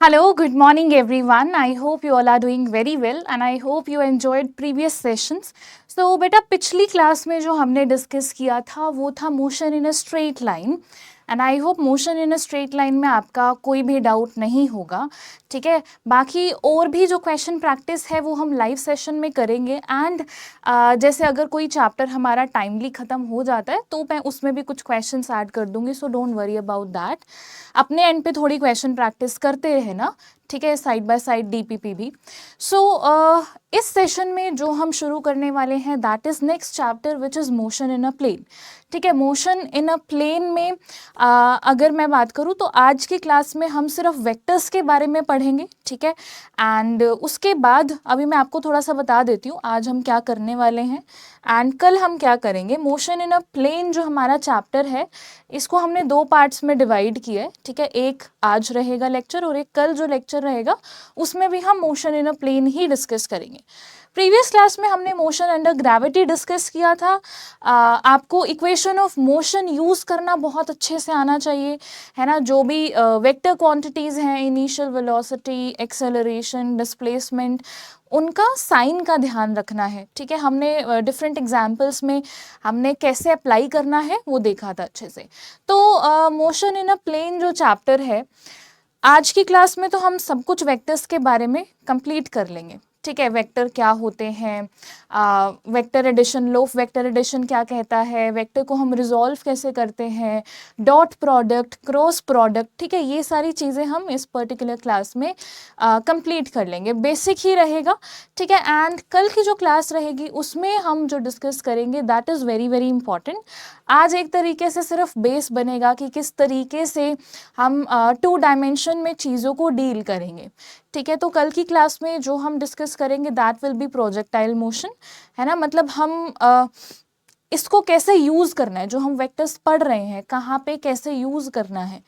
Hello, good morning everyone. I hope you all are doing very well and I hope you enjoyed previous sessions. So बेटा पिछली class में जो हमने discuss किया था वो था motion in a straight line and I hope motion in a straight line में आपका कोई भी डाउट नहीं होगा. ठीक है, बाकी और भी जो क्वेश्चन प्रैक्टिस है वो हम लाइव सेशन में करेंगे एंड जैसे अगर कोई चैप्टर हमारा टाइमली ख़त्म हो जाता है तो मैं उसमें भी कुछ क्वेश्चंस ऐड कर दूंगी, so don't worry about that. अपने एंड पे थोड़ी क्वेश्चन प्रैक्टिस करते रहे ना, ठीक है, साइड बाय साइड डीपीपी भी. सो इस सेशन में जो हम शुरू करने वाले हैं that is next chapter which is motion in a plane. ठीक है, मोशन इन अ प्लेन में अगर मैं बात करूँ तो आज की क्लास में हम सिर्फ वेक्टर्स के बारे में पढ़ेंगे. ठीक है, एंड उसके बाद अभी मैं आपको थोड़ा सा बता देती हूँ आज हम क्या करने वाले हैं एंड कल हम क्या करेंगे. मोशन इन अ प्लेन जो हमारा चैप्टर है इसको हमने दो पार्ट्स में डिवाइड किया है. ठीक है, एक आज रहेगा लेक्चर और एक कल जो लेक्चर रहेगा उसमें भी हम मोशन इन अ प्लेन ही डिस्कस करेंगे. प्रीवियस क्लास में हमने मोशन अंडर ग्रेविटी डिस्कस किया था. आपको इक्वेशन ऑफ मोशन यूज़ करना बहुत अच्छे से आना चाहिए, है ना. जो भी वेक्टर क्वांटिटीज़ हैं, इनिशियल वेलोसिटी, एक्सेलरेशन, डिस्प्लेसमेंट, उनका साइन का ध्यान रखना है. ठीक है, हमने डिफरेंट एग्जाम्पल्स में हमने कैसे अप्लाई करना है वो देखा था अच्छे से. तो मोशन इन अ प्लेन जो चैप्टर है आज की क्लास में तो हम सब कुछ वेक्टर्स के बारे में कंप्लीट कर लेंगे. ठीक है, वेक्टर क्या होते हैं, vector addition, law of vector addition क्या कहता है, वेक्टर को हम रिजॉल्व कैसे करते हैं, डॉट प्रोडक्ट, क्रॉस प्रोडक्ट. ठीक है, ये सारी चीज़ें हम इस पर्टिकुलर क्लास में कंप्लीट कर लेंगे. बेसिक ही रहेगा. ठीक है, एंड कल की जो क्लास रहेगी उसमें हम जो डिस्कस करेंगे that is very very important. आज एक तरीके से सिर्फ बेस बनेगा कि किस तरीके से हम 2 डायमेंशन में चीज़ों को डील करेंगे. ठीक है, तो कल की क्लास में जो हम डिस्कस करेंगे that will be projectile motion, है ना. मतलब हम इसको कैसे यूज़ करना है, जो हम वेक्टर्स पढ़ रहे हैं कहाँ पे कैसे यूज़ करना है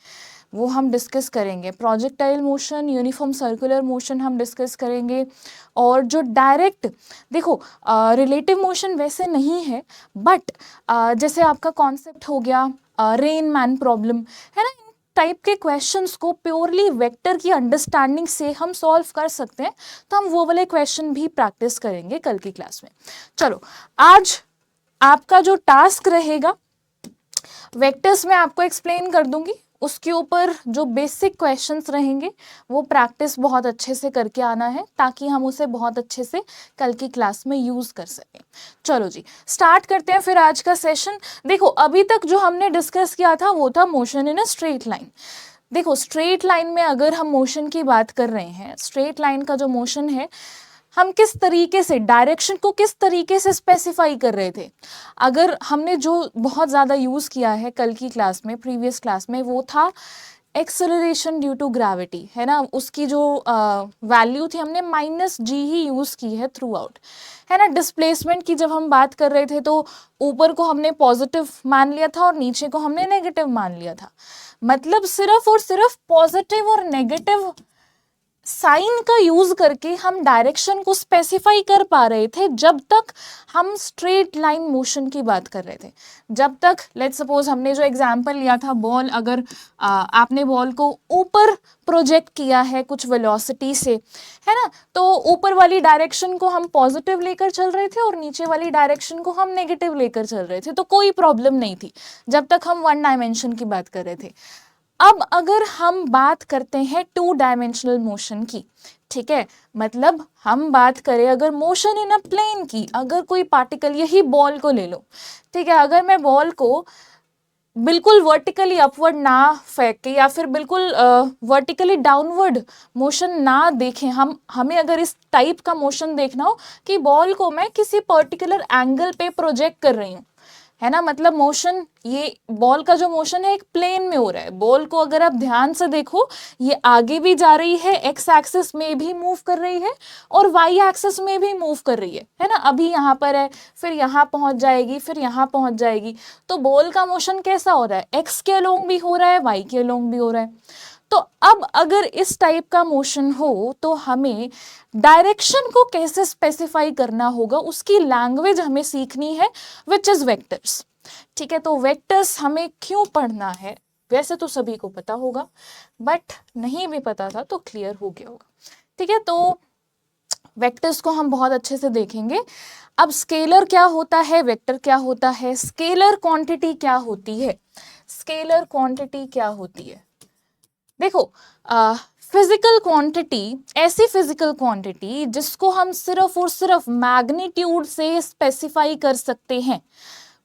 वो हम डिस्कस करेंगे. Projectile motion, uniform circular motion हम डिस्कस करेंगे. और जो डायरेक्ट देखो रिलेटिव मोशन वैसे नहीं है बट जैसे आपका कॉन्सेप्ट हो गया रेन मैन प्रॉब्लम, है ना. टाइप के क्वेश्चंस को प्योरली वेक्टर की अंडरस्टैंडिंग से हम सॉल्व कर सकते हैं, तो हम वो वाले क्वेश्चन भी प्रैक्टिस करेंगे कल की क्लास में. चलो, आज आपका जो टास्क रहेगा वेक्टर्स में आपको एक्सप्लेन कर दूंगी, उसके ऊपर जो बेसिक क्वेश्चंस रहेंगे वो प्रैक्टिस बहुत अच्छे से करके आना है ताकि हम उसे बहुत अच्छे से कल की क्लास में यूज़ कर सकें. चलो जी, स्टार्ट करते हैं फिर आज का सेशन. देखो अभी तक जो हमने डिस्कस किया था वो था motion in a straight line. देखो स्ट्रेट लाइन में अगर हम मोशन की बात कर रहे हैं, स्ट्रेट लाइन का जो मोशन है हम किस तरीके से डायरेक्शन को किस तरीके से स्पेसिफाई कर रहे थे. अगर हमने जो बहुत ज़्यादा यूज़ किया है कल की क्लास में, प्रीवियस क्लास में, वो था एक्सेलरेशन ड्यू टू ग्रेविटी, है ना. उसकी जो वैल्यू थी हमने -g ही यूज़ की है थ्रू आउट, है ना. डिस्प्लेसमेंट की जब हम बात कर रहे थे तो ऊपर को हमने पॉजिटिव मान लिया था और नीचे को हमने नेगेटिव मान लिया था. मतलब सिर्फ और सिर्फ पॉजिटिव और नेगेटिव साइन का यूज करके हम डायरेक्शन को स्पेसिफाई कर पा रहे थे जब तक हम स्ट्रेट लाइन मोशन की बात कर रहे थे. जब तक लेट्स सपोज हमने जो एग्जांपल लिया था बॉल, अगर आपने बॉल को ऊपर प्रोजेक्ट किया है कुछ वेलोसिटी से, है ना, तो ऊपर वाली डायरेक्शन को हम पॉजिटिव लेकर चल रहे थे और नीचे वाली डायरेक्शन को हम नेगेटिव लेकर चल रहे थे, तो कोई प्रॉब्लम नहीं थी जब तक हम 1 डायमेंशन की बात कर रहे थे. अब अगर हम बात करते हैं 2 डायमेंशनल मोशन की, ठीक है, मतलब हम बात करें अगर मोशन इन अ प्लेन की, अगर कोई पार्टिकल, यही बॉल को ले लो, ठीक है, अगर मैं बॉल को बिल्कुल वर्टिकली अपवर्ड ना फेंके या फिर बिल्कुल वर्टिकली डाउनवर्ड मोशन ना देखें, हमें अगर इस टाइप का मोशन देखना हो कि बॉल को मैं किसी पर्टिकुलर एंगल पे प्रोजेक्ट कर रही हूँ, है ना. मतलब मोशन, ये बॉल का जो मोशन है एक प्लेन में हो रहा है. बॉल को अगर आप ध्यान से देखो ये आगे भी जा रही है, एक्स एक्सिस में भी मूव कर रही है और वाई एक्सिस में भी मूव कर रही है ना. अभी यहाँ पर है, फिर यहाँ पहुँच जाएगी, फिर यहाँ पहुँच जाएगी. तो बॉल का मोशन कैसा हो रहा है, एक्स के अलोंग भी हो रहा है, वाई के अलोंग भी हो रहा है. तो अब अगर इस टाइप का मोशन हो तो हमें डायरेक्शन को कैसे स्पेसिफाई करना होगा, उसकी लैंग्वेज हमें सीखनी है विच इज वेक्टर्स. ठीक है, तो वेक्टर्स हमें क्यों पढ़ना है, वैसे तो सभी को पता होगा, बट नहीं भी पता था तो क्लियर हो गया होगा। ठीक है, तो वेक्टर्स को हम बहुत अच्छे से देखेंगे। अब स्केलर क्या होता है, वेक्टर क्या होता है, स्केलर क्वांटिटी क्या होती है, स्केलर क्वांटिटी क्या होती है। देखो, फिजिकल क्वांटिटी, ऐसी फिजिकल क्वांटिटी जिसको हम सिर्फ और सिर्फ मैग्नीट्यूड से स्पेसिफाई कर सकते हैं,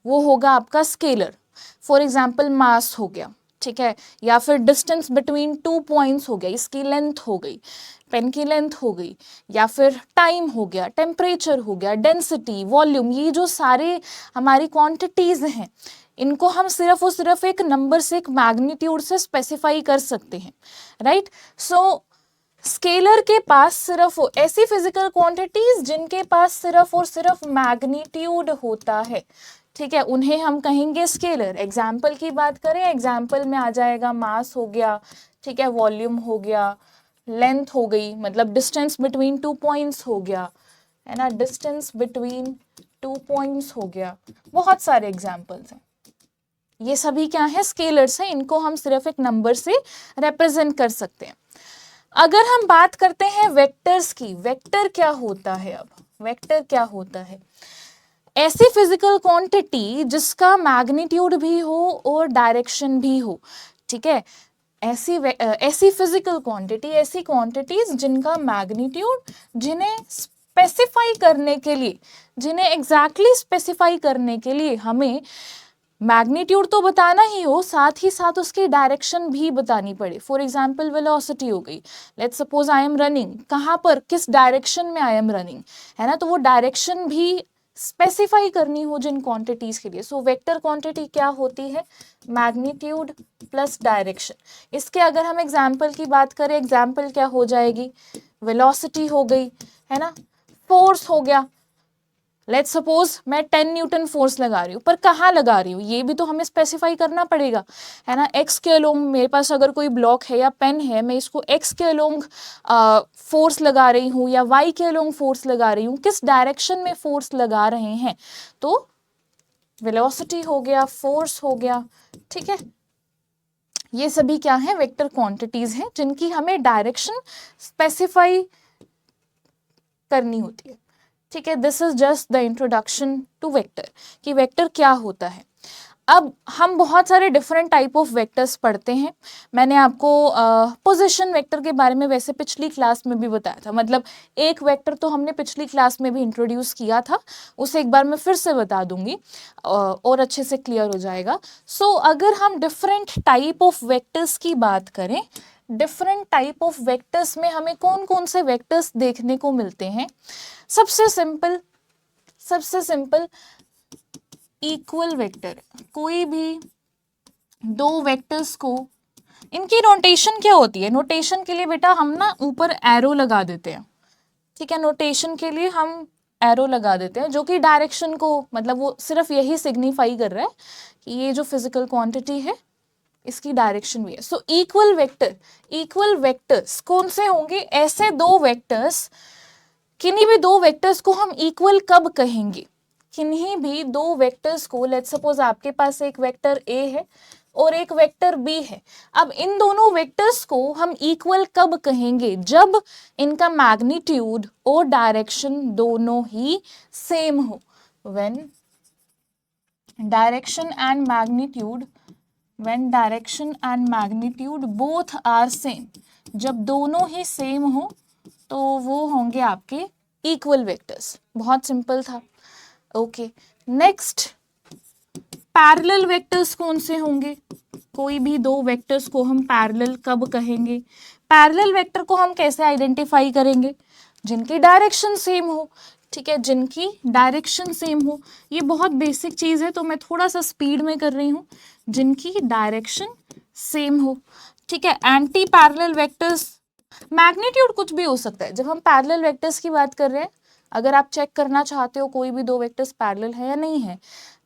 वो होगा आपका स्केलर। फॉर एग्जाम्पल मास हो गया, ठीक है, या फिर डिस्टेंस बिटवीन 2 पॉइंट्स हो गया, इसकी लेंथ हो गई, पेन की लेंथ हो गई, या फिर टाइम हो गया, टेम्परेचर हो गया, डेंसिटी, वॉल्यूम, ये जो सारे हमारी क्वांटिटीज हैं, इनको हम सिर्फ और सिर्फ एक नंबर से, एक मैग्नीट्यूड से स्पेसिफाई कर सकते हैं, राइट। सो स्केलर के पास सिर्फ ऐसी फिजिकल क्वांटिटीज जिनके पास सिर्फ और सिर्फ मैग्नीट्यूड होता है, ठीक है, उन्हें हम कहेंगे स्केलर। एग्जाम्पल की बात करें, एग्जाम्पल में आ जाएगा मास हो गया, ठीक है, वॉल्यूम हो गया, लेंथ हो गई, मतलब डिस्टेंस बिटवीन 2 पॉइंट्स हो गया, है ना, डिस्टेंस बिटवीन 2 पॉइंट्स हो गया, बहुत सारे एग्जाम्पल्स हैं। ये सभी क्या है, स्केलर्स हैं, इनको हम सिर्फ एक नंबर से रिप्रेजेंट कर सकते हैं। अगर हम बात करते हैं वेक्टर्स की, वेक्टर क्या होता है, अब वेक्टर क्या होता है, ऐसी फिजिकल क्वांटिटी जिसका मैग्नीट्यूड भी हो और डायरेक्शन भी हो, ठीक है, ऐसी फिजिकल क्वांटिटी, ऐसी क्वांटिटीज जिनका मैग्नीट्यूड, जिन्हें स्पेसिफाई करने के लिए, जिन्हें एग्जैक्टली स्पेसिफाई करने के लिए हमें मैग्नीट्यूड तो बताना ही हो, साथ ही साथ उसकी डायरेक्शन भी बतानी पड़े। फॉर एग्जाम्पल वेलोसिटी हो गई, let's suppose I am running, कहाँ पर, किस डायरेक्शन में आई एम रनिंग, है ना, तो वो डायरेक्शन भी स्पेसिफाई करनी हो जिन क्वांटिटीज के लिए। सो वेक्टर क्वांटिटी क्या होती है, मैग्नीट्यूड प्लस डायरेक्शन। इसके अगर हम एग्जाम्पल की बात करें, एग्जाम्पल क्या हो जाएगी, वेलोसिटी हो गई, है ना, फोर्स हो गया, लेट्स सपोज मैं 10 न्यूटन फोर्स लगा रही हूँ, पर कहाँ लगा रही हूँ ये भी तो हमें स्पेसिफाई करना पड़ेगा, है ना। एक्स के अलोंग मेरे पास अगर कोई ब्लॉक है या पेन है, मैं इसको एक्स के अलोंग फोर्स लगा रही हूँ या वाई के अलोंग फोर्स लगा रही हूँ, किस डायरेक्शन में फोर्स लगा रहे हैं, तो वेलोसिटी हो गया, फोर्स हो गया, ठीक है। ये सभी क्या है, वेक्टर क्वांटिटीज हैं जिनकी हमें डायरेक्शन स्पेसिफाई करनी होती है, ठीक है। This is just the introduction to vector, कि वेक्टर क्या होता है। अब हम बहुत सारे डिफरेंट टाइप ऑफ वेक्टर्स पढ़ते हैं। मैंने आपको पोजीशन वेक्टर के बारे में वैसे पिछली क्लास में भी बताया था, मतलब एक वेक्टर तो हमने पिछली क्लास में भी इंट्रोड्यूस किया था, उसे एक बार मैं फिर से बता दूंगी और अच्छे से क्लियर हो जाएगा। सो अगर हम डिफरेंट टाइप ऑफ वेक्टर्स की बात करें, डिफरेंट टाइप ऑफ वेक्टर्स में हमें कौन कौन से वेक्टर्स देखने को मिलते हैं। सबसे सिंपल इक्वल वेक्टर, कोई भी दो वेक्टर्स को, इनकी नोटेशन क्या होती है, नोटेशन के लिए बेटा हम ना ऊपर एरो लगा देते हैं, ठीक है, नोटेशन के लिए हम एरो लगा देते हैं, जो कि डायरेक्शन को, मतलब वो सिर्फ यही सिग्निफाई कर रहा है कि ये जो फिजिकल क्वांटिटी है इसकी डायरेक्शन भी है। सो इक्वल वेक्टर्स कौन से होंगे, ऐसे दो वेक्टर्स, किन्हीं भी दो वेक्टर्स को हम इक्वल कब कहेंगे, किन्हीं भी दो वेक्टर्स को, लेट्स सपोज आपके पास एक वेक्टर ए है और एक वेक्टर बी है, अब इन दोनों वेक्टर्स को हम इक्वल कब कहेंगे, जब इनका मैग्नीट्यूड और डायरेक्शन दोनों ही सेम हो। When direction and magnitude both are same, जब दोनों ही सेम हो तो वो होंगे आपके इक्वल वेक्टर्स। बहुत सिंपल था, ओके। नेक्स्ट, पैरेलल वेक्टर्स कौन से होंगे, कोई भी दो वेक्टर्स को हम पैरेलल कब कहेंगे, पैरेलल वेक्टर को हम कैसे आइडेंटिफाई करेंगे, जिनकी डायरेक्शन सेम हो, ठीक है, जिनकी डायरेक्शन सेम हो। ये बहुत बेसिक चीज है तो मैं थोड़ा सा स्पीड में कर रही हूँ, जिनकी डायरेक्शन सेम हो, ठीक है। एंटी पैरेलल वेक्टर्स, मैग्नीट्यूड कुछ भी हो सकता है, जब हम पैरेलल वेक्टर्स की बात कर रहे हैं, अगर आप चेक करना चाहते हो कोई भी दो वेक्टर्स पैरेलल है या नहीं है,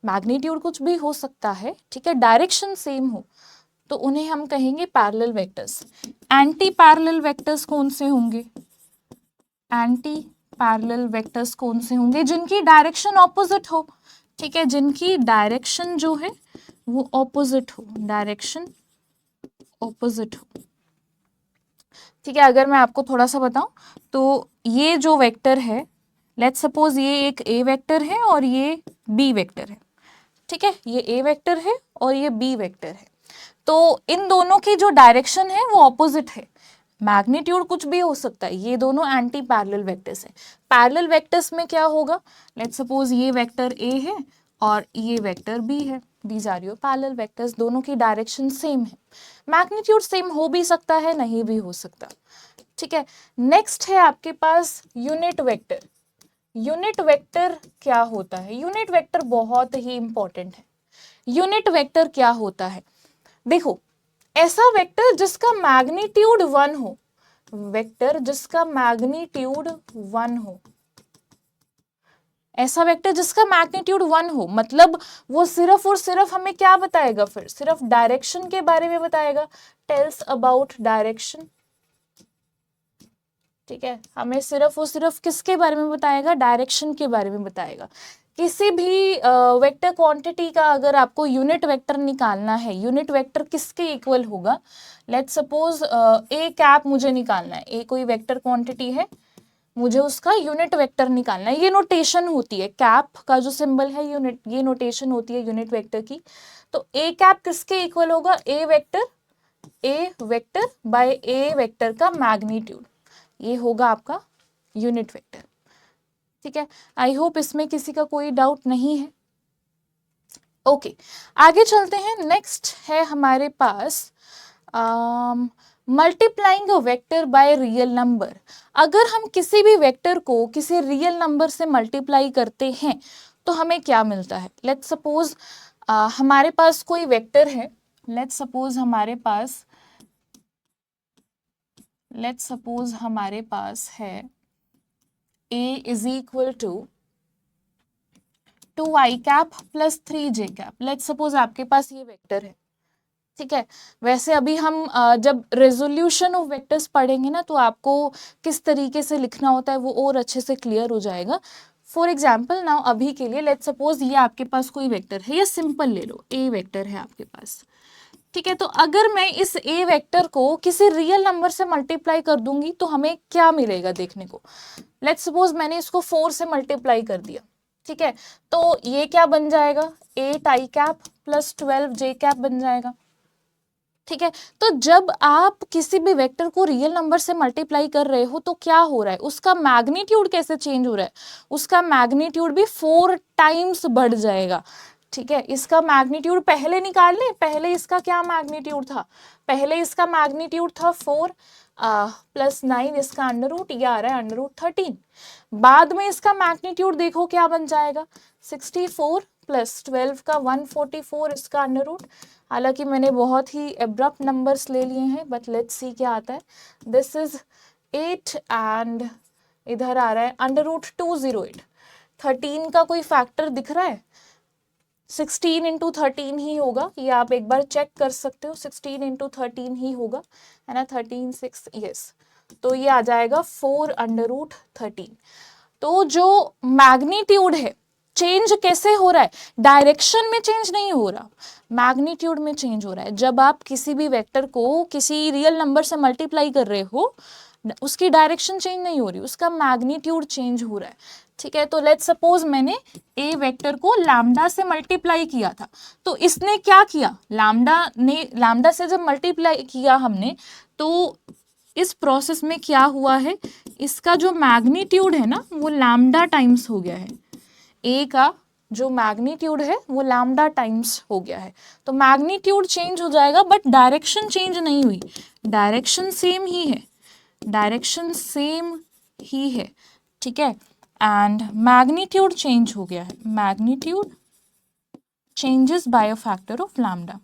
मैग्नीट्यूड कुछ भी हो सकता है, ठीक है, डायरेक्शन सेम हो, तो उन्हें हम कहेंगे parallel vectors. Anti parallel vectors कौन से होंगे, एंटी पैरेलल वेक्टर्स कौन से होंगे, जिनकी डायरेक्शन ऑपोजिट हो, ठीक है, जिनकी डायरेक्शन जो है वो ऑपोजिट हो, डायरेक्शन ऑपोजिट हो। ठीक है, अगर मैं आपको थोड़ा सा बताऊं तो ये जो वेक्टर है, लेट्स सपोज ये एक ए वेक्टर है और ये बी वेक्टर है। ठीक है, ये ए वेक्टर है और ये बी वेक्टर है। तो इन दोनों की जो डायरेक्शन है वो ऑपोजिट है। मैग्नीट्यूड कुछ भी हो सकता है, ये दोनों एंटी पैरेलल वेक्टर्स हैं। पैरेलल वेक्टर्स में क्या होगा, लेट्स सपोज ये वेक्टर ए है और ये वेक्टर बी है, these are your parallel vectors, दोनों की डायरेक्शन सेम है। मैग्नीट्यूड सेम हो भी सकता है, नहीं भी हो सकता। ठीक है, नेक्स्ट है आपके पास यूनिट वेक्टर। यूनिट वेक्टर क्या होता है? यूनिट वेक्टर बहुत ही इंपॉर्टेंट है। यूनिट वेक्टर क्या होता है? देखो, ऐसा वेक्टर जिसका मैग्नीट्यूड 1 हो, वेक्टर जिसका मैग्नीट्यूड 1 हो, ऐसा वेक्टर जिसका मैग्नीट्यूड 1 हो, मतलब वो सिर्फ और सिर्फ हमें क्या बताएगा, फिर सिर्फ डायरेक्शन के बारे में बताएगा, टेल्स अबाउट डायरेक्शन। ठीक है, हमें सिर्फ और सिर्फ किसके बारे में बताएगा, डायरेक्शन के बारे में बताएगा। किसी भी वेक्टर क्वांटिटी का अगर आपको यूनिट वेक्टर निकालना है, यूनिट वेक्टर किसके इक्वल होगा, लेट्स सपोज ए कैप मुझे निकालना है, ए कोई वेक्टर क्वांटिटी है, मुझे उसका यूनिट वेक्टर निकालना है। ये नोटेशन होती है, कैप का जो सिंबल है यूनिट, ये नोटेशन होती है यूनिट वेक्टर की। तो ए कैप किसके इक्वल होगा, ए वेक्टर बाय ए वेक्टर का मैग्नीट्यूड, ये होगा आपका यूनिट वेक्टर। ठीक है, आई होप इसमें किसी का कोई डाउट नहीं है। ओके, आगे चलते हैं। नेक्स्ट है हमारे पास multiplying a vector by real number. अगर हम किसी भी वेक्टर को किसी रियल नंबर से मल्टीप्लाई करते हैं तो हमें क्या मिलता है? लेट्स सपोज हमारे पास कोई वेक्टर है, लेट्स सपोज हमारे पास है a is equal to 2i cap plus 3j cap. Let's suppose आपके पास ये वेक्टर है। ठीक है, वैसे अभी हम जब रेजोल्यूशन ऑफ वेक्टर्स पढ़ेंगे ना, तो आपको किस तरीके से लिखना होता है वो और अच्छे से क्लियर हो जाएगा। फॉर एग्जाम्पल नाउ, अभी के लिए लेट्स सपोज ये आपके पास कोई वेक्टर है, ये सिंपल ले लो, ए वेक्टर है आपके पास। ठीक है, तो अगर मैं इस ए वेक्टर को किसी रियल नंबर से मल्टीप्लाई कर दूंगी तो हमें क्या मिलेगा देखने को। लेट्स सपोज मैंने इसको 4 से मल्टीप्लाई कर दिया। ठीक है, तो ये क्या बन जाएगा, 8 आई कैप प्लस 12 जे कैप बन जाएगा। ठीक है, तो जब आप किसी भी वेक्टर को रियल नंबर से मल्टीप्लाई कर रहे हो तो क्या हो रहा है, उसका मैग्नीट्यूड कैसे चेंज हो रहा है, उसका मैग्नीट्यूड भी 4 टाइम्स बढ़ जाएगा। ठीक है, इसका मैग्नीट्यूड पहले निकाल लें, पहले इसका क्या मैग्नीट्यूड था, पहले इसका मैग्नीट्यूड था 4 प्लस 9, इसका अंडर रूट, ये आ रहा है अंडर रूट 13। बाद में इसका मैग्नीट्यूड देखो क्या बन जाएगा, 64 प्लस 12 का 144, इसका अंडर रूट। हालांकि मैंने बहुत ही एब्रप्ट नंबर्स ले लिए हैं, बट लेट्स सी क्या आता है। दिस इज 8 एंड इधर आ रहा है अंडर रूट 208। 13 का कोई फैक्टर दिख रहा है, 16 इंटू 13 ही होगा, ये आप एक बार चेक कर सकते हो, 16 इंटू 13 ही होगा, है ना, 13 6, यस। तो ये आ जाएगा 4 अंडर रूट 13। तो जो मैग्नीट्यूड है, चेंज कैसे हो रहा है, डायरेक्शन में चेंज नहीं हो रहा, मैग्नीट्यूड में चेंज हो रहा है। जब आप किसी भी वेक्टर को किसी रियल नंबर से मल्टीप्लाई कर रहे हो, उसकी डायरेक्शन चेंज नहीं हो रही, उसका मैग्नीट्यूड चेंज हो रहा है। ठीक है, तो लेट्स सपोज मैंने ए वेक्टर को लैम्डा से मल्टीप्लाई किया था, तो इसने क्या किया, लैम्डा से जब मल्टीप्लाई किया हमने, तो इस प्रोसेस में क्या हुआ है, इसका जो मैग्नीट्यूड है ना वो लैम्डा टाइम्स हो गया है, ए का जो मैग्नीट्यूड है वो लैम्डा टाइम्स हो गया है। तो मैग्नीट्यूड चेंज हो जाएगा बट डायरेक्शन चेंज नहीं हुई, डायरेक्शन सेम ही है, डायरेक्शन सेम ही है। ठीक है, एंड मैग्नीट्यूड चेंज हो गया है, magnitude changes by a factor of lambda.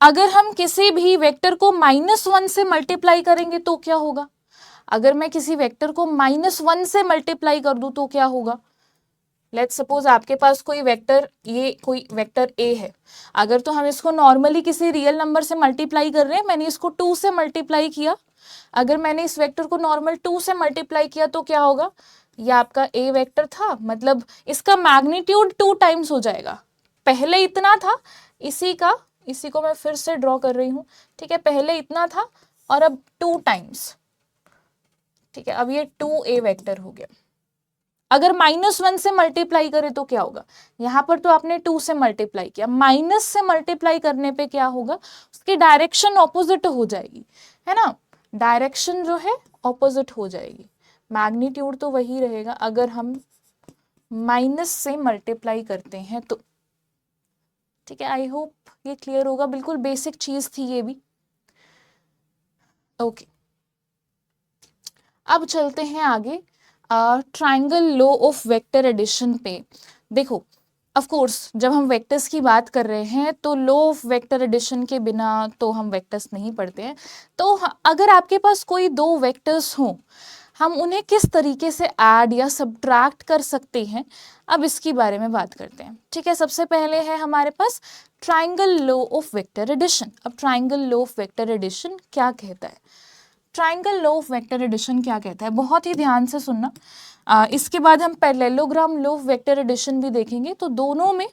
अगर हम किसी भी वेक्टर को -1 से मल्टीप्लाई करेंगे तो क्या होगा, अगर मैं किसी वेक्टर को -1 से मल्टीप्लाई कर दूं तो क्या होगा। लेट्स सपोज आपके पास कोई वेक्टर, ये कोई वेक्टर ए है, अगर तो हम इसको नॉर्मली किसी रियल नंबर से मल्टीप्लाई कर रहे हैं, मैंने इसको 2 से मल्टीप्लाई किया, अगर मैंने इस वेक्टर को नॉर्मल 2 से मल्टीप्लाई किया तो क्या होगा, ये आपका ए वेक्टर था, मतलब इसका मैग्नीट्यूड 2 टाइम्स हो जाएगा। पहले इतना था, इसी को मैं फिर से ड्रॉ कर रही हूँ, ठीक है, पहले इतना था और अब 2 टाइम्स, ठीक है, अब ये 2a वेक्टर हो गया। अगर -1 से मल्टीप्लाई करें तो क्या होगा, यहाँ पर तो आपने 2 से मल्टीप्लाई किया, माइनस से मल्टीप्लाई करने पे क्या होगा, उसकी डायरेक्शन ऑपोजिट हो जाएगी, है ना, डायरेक्शन जो है ऑपोजिट हो जाएगी, मैग्नीट्यूड तो वही रहेगा अगर हम माइनस से मल्टीप्लाई करते हैं तो, ठीक है। आई होप ये क्लियर होगा, बिल्कुल बेसिक चीज थी ये भी। ओके, अब चलते हैं आगे triangle law of vector addition पे। देखो ऑफ कोर्स जब हम वेक्टर्स की बात कर रहे हैं तो लॉ ऑफ वेक्टर एडिशन के बिना तो हम वेक्टर्स नहीं पढ़ते हैं। तो अगर आपके पास कोई 2 वेक्टर्स हों, हम उन्हें किस तरीके से ऐड या सब्ट्रैक्ट कर सकते हैं, अब इसके बारे में बात करते हैं, ठीक है। सबसे पहले है हमारे पास triangle law of vector addition. अब triangle law of vector addition क्या कहता है, triangle law of vector addition क्या कहता है, बहुत ही ध्यान से सुनना। इसके बाद हम parallelogram law of vector addition भी देखेंगे। तो दोनों में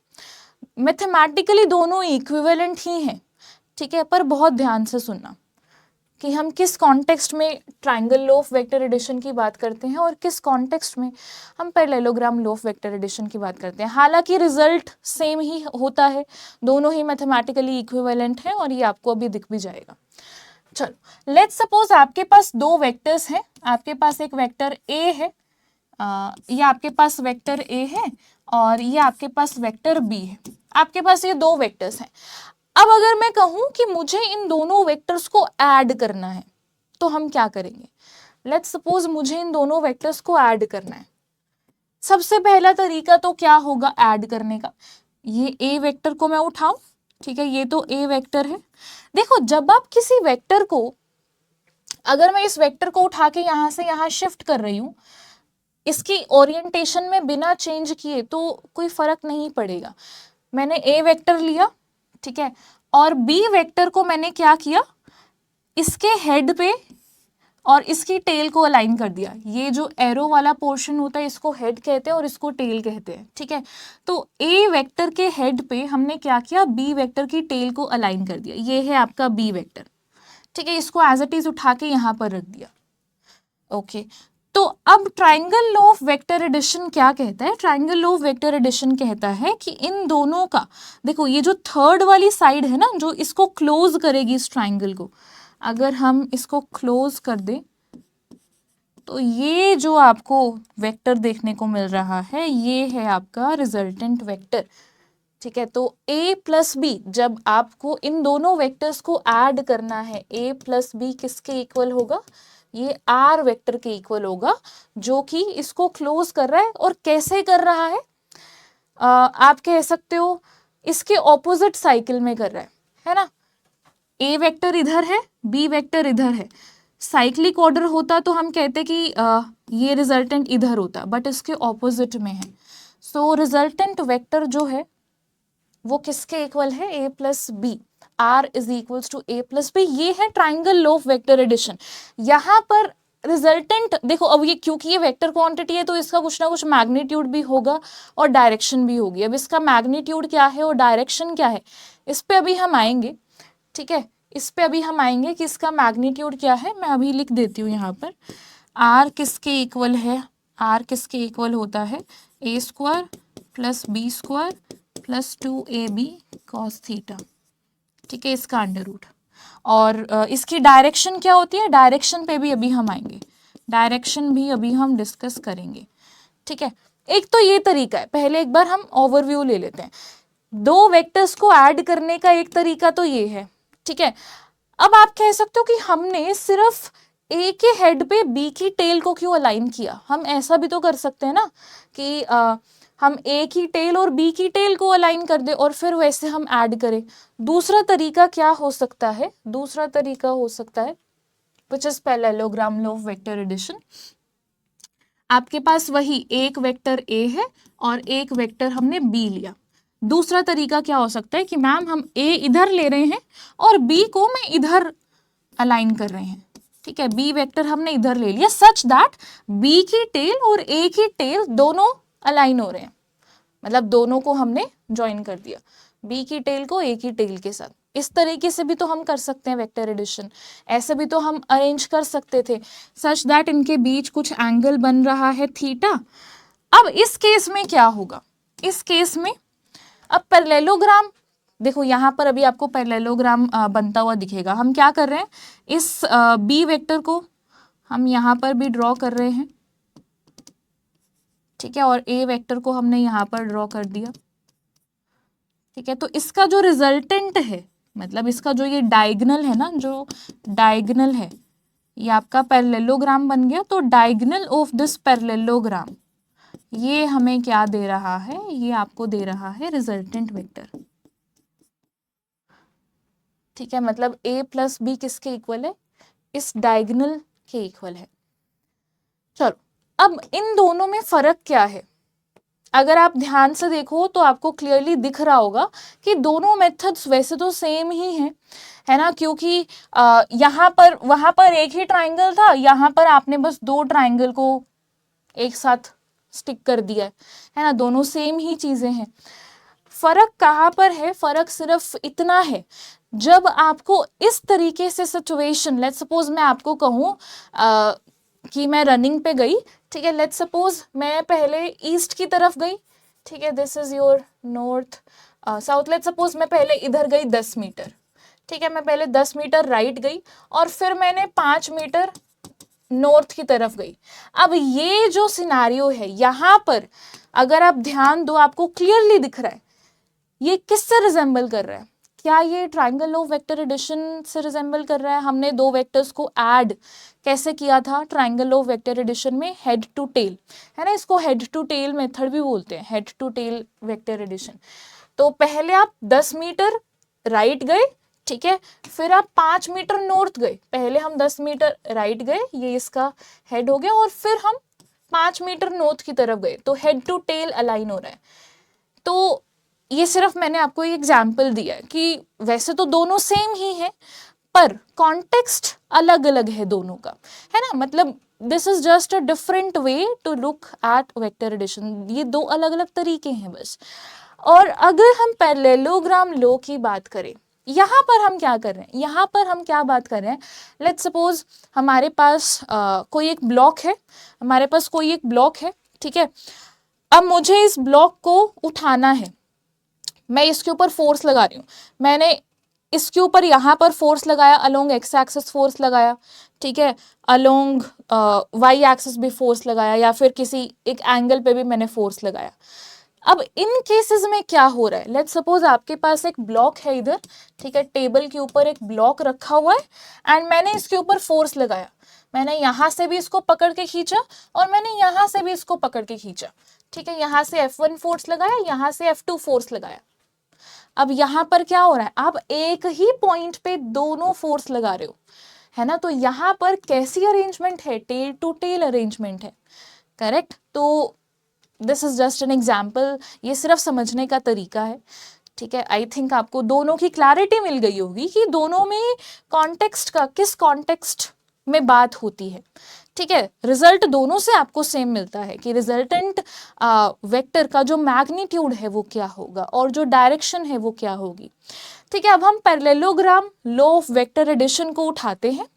मैथमेटिकली दोनों इक्विवेलेंट ही हैं, ठीक है, पर बहुत ध्यान से सुनना कि हम किस कॉन्टेक्स्ट में triangle law of vector addition की बात करते हैं और किस कॉन्टेक्स्ट में हम parallelogram law of vector addition की बात करते हैं। हालांकि रिजल्ट सेम ही होता है, दोनों ही मैथमेटिकली इक्विवेलेंट हैं और ये आपको अभी दिख भी जाएगा। चलो लेट्स सपोज आपके पास 2 वेक्टर्स हैं, आपके पास एक वेक्टर ए है, ये आपके पास वेक्टर ए है और ये आपके पास वेक्टर बी है। आपके पास ये 2 वेक्टर्स हैं। अब अगर मैं कहूं कि मुझे इन दोनों वेक्टर्स को ऐड करना है तो हम क्या करेंगे, लेट्स सपोज मुझे इन दोनों वेक्टर्स को ऐड करना है। सबसे पहला तरीका तो क्या होगा ऐड करने का, ये ए वेक्टर को मैं उठाऊं, ठीक है, ये तो ए वेक्टर है। देखो जब आप किसी वेक्टर को, अगर मैं इस वेक्टर को उठा के यहां से यहां शिफ्ट कर रही हूं, इसकी ओरिएंटेशन में बिना चेंज किए तो कोई फर्क नहीं पड़ेगा। मैंने ए वेक्टर लिया, ठीक है, और बी वेक्टर को मैंने क्या किया, इसके हेड पे और इसकी टेल को अलाइन कर दिया। ये जो एरो वाला पोर्शन होता है इसको हेड कहते हैं और इसको टेल कहते हैं, ठीक है। तो ए वेक्टर के हेड पे हमने क्या किया, बी वेक्टर की टेल को अलाइन कर दिया। ये है आपका बी वेक्टर, ठीक है, इसको एज इट इज उठा के यहाँ पर रख दिया। ओके, तो अब triangle law of vector addition क्या कहता है, triangle law of vector addition कहता है कि इन दोनों का, देखो ये जो थर्ड वाली साइड है ना, जो इसको क्लोज करेगी इस ट्राइंगल को, अगर हम इसको क्लोज कर दें तो ये जो आपको वेक्टर देखने को मिल रहा है ये है आपका रिजल्टेंट वेक्टर, ठीक है। तो a प्लस बी, जब आपको इन दोनों वेक्टर्स को ऐड करना है, a प्लस बी किसके इक्वल होगा, ये r वेक्टर के इक्वल होगा, जो कि इसको क्लोज कर रहा है। और कैसे कर रहा है, आप कह सकते हो इसके ऑपोजिट साइकिल में कर रहा है ना। ए वेक्टर इधर है, बी वेक्टर इधर है, साइक्लिक ऑर्डर होता तो हम कहते कि ये रिजल्टेंट इधर होता, बट इसके ऑपोजिट में है। सो रिजल्टेंट वेक्टर जो है वो किसके इक्वल है, A plus B, R is equals to A plus B. ये है triangle law of vector addition. यहाँ पर रिजल्टेंट देखो, अब ये क्योंकि ये वेक्टर क्वांटिटी है तो इसका कुछ ना कुछ मैग्नीट्यूड भी होगा और डायरेक्शन भी होगी। अब इसका मैग्नीट्यूड क्या है और डायरेक्शन क्या है, इस पे अभी हम आएंगे, ठीक है, इस पे अभी हम आएंगे कि इसका मैग्नीट्यूड क्या है। मैं अभी लिख देती हूँ यहाँ पर, आर किसके इक्वल है, आर किसके इक्वल होता है, A square plus B square plus 2ab cos theta, ठीक है, इसका अंडर रूट। और इसकी डायरेक्शन क्या होती है, डायरेक्शन पे भी अभी हम आएंगे, डायरेक्शन भी अभी हम डिस्कस करेंगे, ठीक है। एक तो ये तरीका है, पहले एक बार हम ओवरव्यू ले लेते हैं। 2 वेक्टर्स को ऐड करने का एक तरीका तो ये है, ठीक है। अब आप कह सकते हो कि हमने सिर्फ ए के हेड पे बी की टेल को क्यों अलाइन किया, हम ऐसा भी तो कर सकते हैं ना कि हम ए की टेल और बी की टेल को अलाइन कर दे और फिर वैसे हम ऐड करें। दूसरा तरीका क्या हो सकता है, दूसरा तरीका हो सकता है which is parallelogram law of vector addition. आपके पास वही एक वेक्टर ए है और एक वेक्टर हमने बी लिया। दूसरा तरीका क्या हो सकता है कि मैम हम ए इधर ले रहे हैं और बी को मैं इधर अलाइन कर रहे हैं, ठीक है, बी वेक्टर हमने इधर ले लिया सच दैट बी की टेल और ए की टेल दोनों अलाइन हो रहे हैं, मतलब दोनों को हमने ज्वाइन कर दिया, बी की टेल को ए की टेल के साथ। इस तरीके से भी तो हम कर सकते हैं वेक्टर एडिशन, ऐसे भी तो हम अरेंज कर सकते थे सच दैट इनके बीच कुछ एंगल बन रहा है थीटा। अब इस केस में क्या होगा, इस केस में अब पैरेललोग्राम, देखो यहाँ पर अभी आपको पैरेललोग्राम बनता हुआ दिखेगा। हम क्या कर रहे हैं, इस बी वेक्टर को हम यहाँ पर भी ड्रॉ कर रहे हैं, ठीक है, और ए वेक्टर को हमने यहाँ पर ड्रॉ कर दिया, ठीक है। तो इसका जो रिजल्टेंट है, मतलब इसका जो ये डायगोनल है ना, जो डायगोनल है ये आपका पैरेललोग्राम बन गया। तो डायगोनल ऑफ दिस पैरेललोग्राम ये हमें क्या दे रहा है, ये आपको दे रहा है रिजल्टेंट वेक्टर, ठीक है। मतलब a प्लस बी किसके इक्वल है, इस डायगोनल के इक्वल है। चलो अब इन दोनों में फर्क क्या है, अगर आप ध्यान से देखो तो आपको क्लियरली दिख रहा होगा कि दोनों मेथड्स वैसे तो सेम ही हैं, है ना, क्योंकि यहाँ पर वहां पर एक ही ट्राइंगल था, यहाँ पर आपने बस दो ट्राइंगल को एक साथ स्टिक कर दिया है ना, दोनों सेम ही चीजें हैं। फर्क कहाँ पर है, फर्क सिर्फ इतना है, जब आपको इस तरीके से सिचुएशन, लेट्स सपोज मैं आपको कहूँ कि मैं रनिंग पे गई, ठीक है, लेट्स सपोज मैं पहले ईस्ट की तरफ गई, ठीक है, this is your north south, let's suppose मैं पहले इधर गई 10 मीटर, ठीक है, मैं पहले 10 मीटर राइट गई और फिर मैंने 5 मीटर नॉर्थ की तरफ गई। अब ये जो सिनारियो है यहाँ पर अगर आप ध्यान दो आपको क्लियरली दिख रहा है ये किससे रिजेंबल कर रहा है, क्या ये ट्राइंगल ऑफ वेक्टर एडिशन से रिजेंबल कर रहा है। हमने दो वेक्टर्स को ऐड कैसे किया था ट्राइंगल ऑफ वेक्टर एडिशन में, हेड टू टेल, है ना, इसको हेड टू टेल मेथड भी बोलते हैं, head to tail vector addition. तो पहले आप 10 मीटर राइट गए, ठीक है, फिर आप 5 मीटर नॉर्थ गए, पहले हम 10 मीटर राइट गए, ये इसका हेड हो गया, और फिर हम 5 मीटर नॉर्थ की तरफ गए, तो हेड टू टेल अलाइन हो रहा है। तो ये सिर्फ मैंने आपको एक एग्जाम्पल दिया है कि वैसे तो दोनों सेम ही है पर कॉन्टेक्स्ट अलग अलग है दोनों का, है ना, मतलब this is just a different way to look at vector addition, ये दो अलग अलग तरीके हैं बस। और अगर हम पैरेललोग्राम लॉ की बात करें, यहाँ पर हम क्या कर रहे हैं, यहाँ पर हम क्या बात कर रहे हैं, लेट्स सपोज हमारे पास कोई एक ब्लॉक है, हमारे पास कोई एक ब्लॉक है, ठीक है, अब मुझे इस ब्लॉक को उठाना है, मैं इसके ऊपर फोर्स लगा रही हूँ, मैंने इसके ऊपर यहाँ पर फोर्स लगाया, अलोंग एक्स एक्सिस फोर्स लगाया, ठीक है, अलोंग वाई एक्सिस भी फोर्स लगाया, या फिर किसी एक एंगल पे भी मैंने फोर्स लगाया। अब इन केसेस में क्या हो रहा है, लेट्स सपोज आपके पास एक ब्लॉक है इधर, ठीक है, टेबल के ऊपर एक ब्लॉक रखा हुआ है एंड मैंने इसके ऊपर फोर्स लगाया, मैंने यहाँ से भी इसको पकड़ के खींचा और मैंने यहाँ से भी इसको पकड़ के खींचा, ठीक है, यहाँ से F1 फोर्स लगाया, यहाँ से F2 फोर्स लगाया। अब यहाँ पर क्या हो रहा है, आप एक ही पॉइंट पे दोनों फोर्स लगा रहे हो, है ना, तो यहाँ पर कैसी अरेंजमेंट है, टेल टू टेल अरेंजमेंट है, करेक्ट। तो this is just an example, ये सिर्फ समझने का तरीका है, ठीक है। आई थिंक आपको दोनों की क्लैरिटी मिल गई होगी कि दोनों में कॉन्टेक्स्ट का, किस कॉन्टेक्स्ट में बात होती है, ठीक है। रिजल्ट दोनों से आपको सेम मिलता है कि रिजल्टेंट वेक्टर का जो मैग्नीट्यूड है वो क्या होगा और जो डायरेक्शन है वो क्या होगी, ठीक है। अब हम parallelogram law of vector addition को उठाते हैं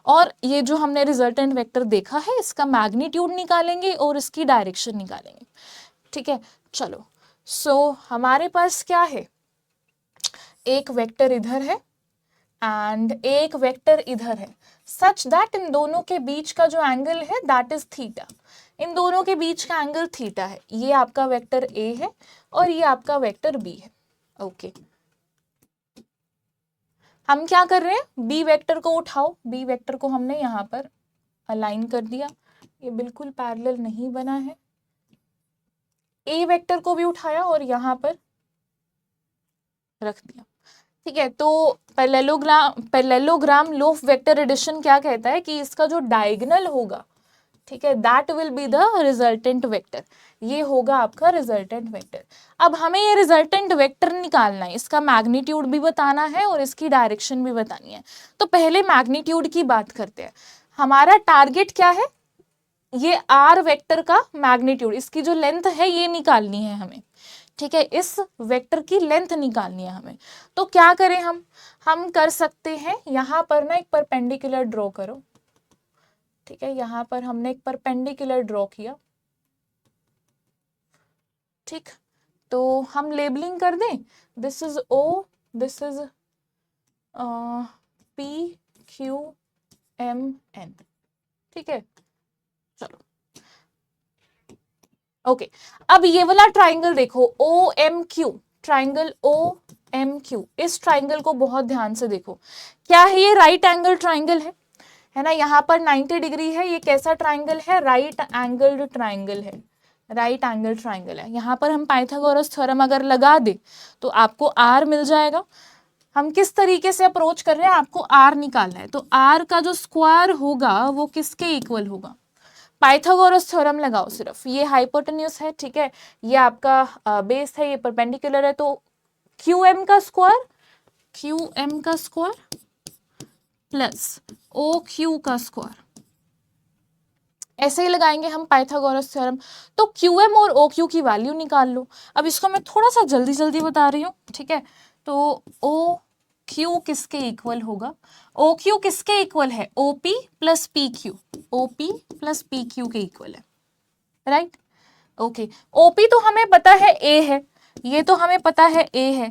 और ये जो हमने रिजल्टेंट वेक्टर देखा है इसका मैग्नीट्यूड निकालेंगे और इसकी डायरेक्शन निकालेंगे, ठीक है। चलो सो हमारे पास क्या है, एक वेक्टर इधर है एंड एक वेक्टर इधर है, सच दैट इन दोनों के बीच का जो एंगल है दैट इज थीटा, इन दोनों के बीच का एंगल थीटा है। ये आपका वेक्टर ए है और ये आपका वेक्टर बी है, ओके। हम क्या कर रहे हैं, बी वेक्टर को उठाओ, बी वेक्टर को हमने यहाँ पर अलाइन कर दिया, ये बिल्कुल पैरेलल नहीं बना है। ए वेक्टर को भी उठाया और यहाँ पर रख दिया, ठीक है। तो parallelogram law of vector addition क्या कहता है कि इसका जो डायगोनल होगा, ठीक है, that will be the resultant vector, ये होगा आपका रिजल्टेंट वेक्टर। अब हमें ये रिजल्टेंट वेक्टर निकालना है, इसका मैग्नीट्यूड भी बताना है और इसकी डायरेक्शन भी बतानी है। तो पहले मैग्नीट्यूड की बात करते हैं, हमारा टारगेट क्या है, ये आर वेक्टर का मैग्नीट्यूड, इसकी जो लेंथ है ये निकालनी है हमें, ठीक है, इस वेक्टर की लेंथ निकालनी है हमें। तो क्या करें हम कर सकते हैं, यहाँ पर ना एक परपेंडिकुलर ड्रॉ करो। ठीक है, यहाँ पर हमने एक परपेंडिकुलर ड्रॉ किया। ठीक, तो हम लेबलिंग कर दें, this is O, this is P Q M N. ठीक है, चलो ओके। अब ये वाला ट्राइंगल देखो, O M Q, triangle O M Q, इस ट्राइंगल को बहुत ध्यान से देखो। क्या है ये? राइट एंगल ट्राइंगल है ना। यहाँ पर 90 डिग्री है। ये कैसा ट्राइंगल है? राइट एंगल्ड ट्राइंगल है, राइट एंगल ट्राइंगल है। यहाँ पर हम पाइथागोरस थ्योरम अगर लगा दे तो आपको आर मिल जाएगा। हम किस तरीके से अप्रोच कर रहे हैं, आपको आर निकालना है। तो आर का जो स्क्वायर होगा वो किसके इक्वल होगा? पाइथागोरस थ्योरम लगाओ सिर्फ। ये हाइपोटेन्यूस है, ठीक है, ये आपका बेस है, ये परपेंडिकुलर है, तो क्यू एम का स्क्वायर, क्यू एम का स्क्वायर प्लस ओ क्यू का स्क्वायर, ऐसे ही लगाएंगे हम पाइथागोरस थ्योरम। तो क्यू एम और ओ क्यू की वैल्यू निकाल लो। अब इसको मैं थोड़ा सा जल्दी जल्दी बता रही हूँ, ठीक है। तो ओ क्यू किसके इक्वल होगा? ओ क्यू किसके इक्वल है? O P plus P Q, O P plus P Q के इक्वल है, राइट। ओके, ओपी तो हमें पता है ए है, ये तो हमें पता है ए है।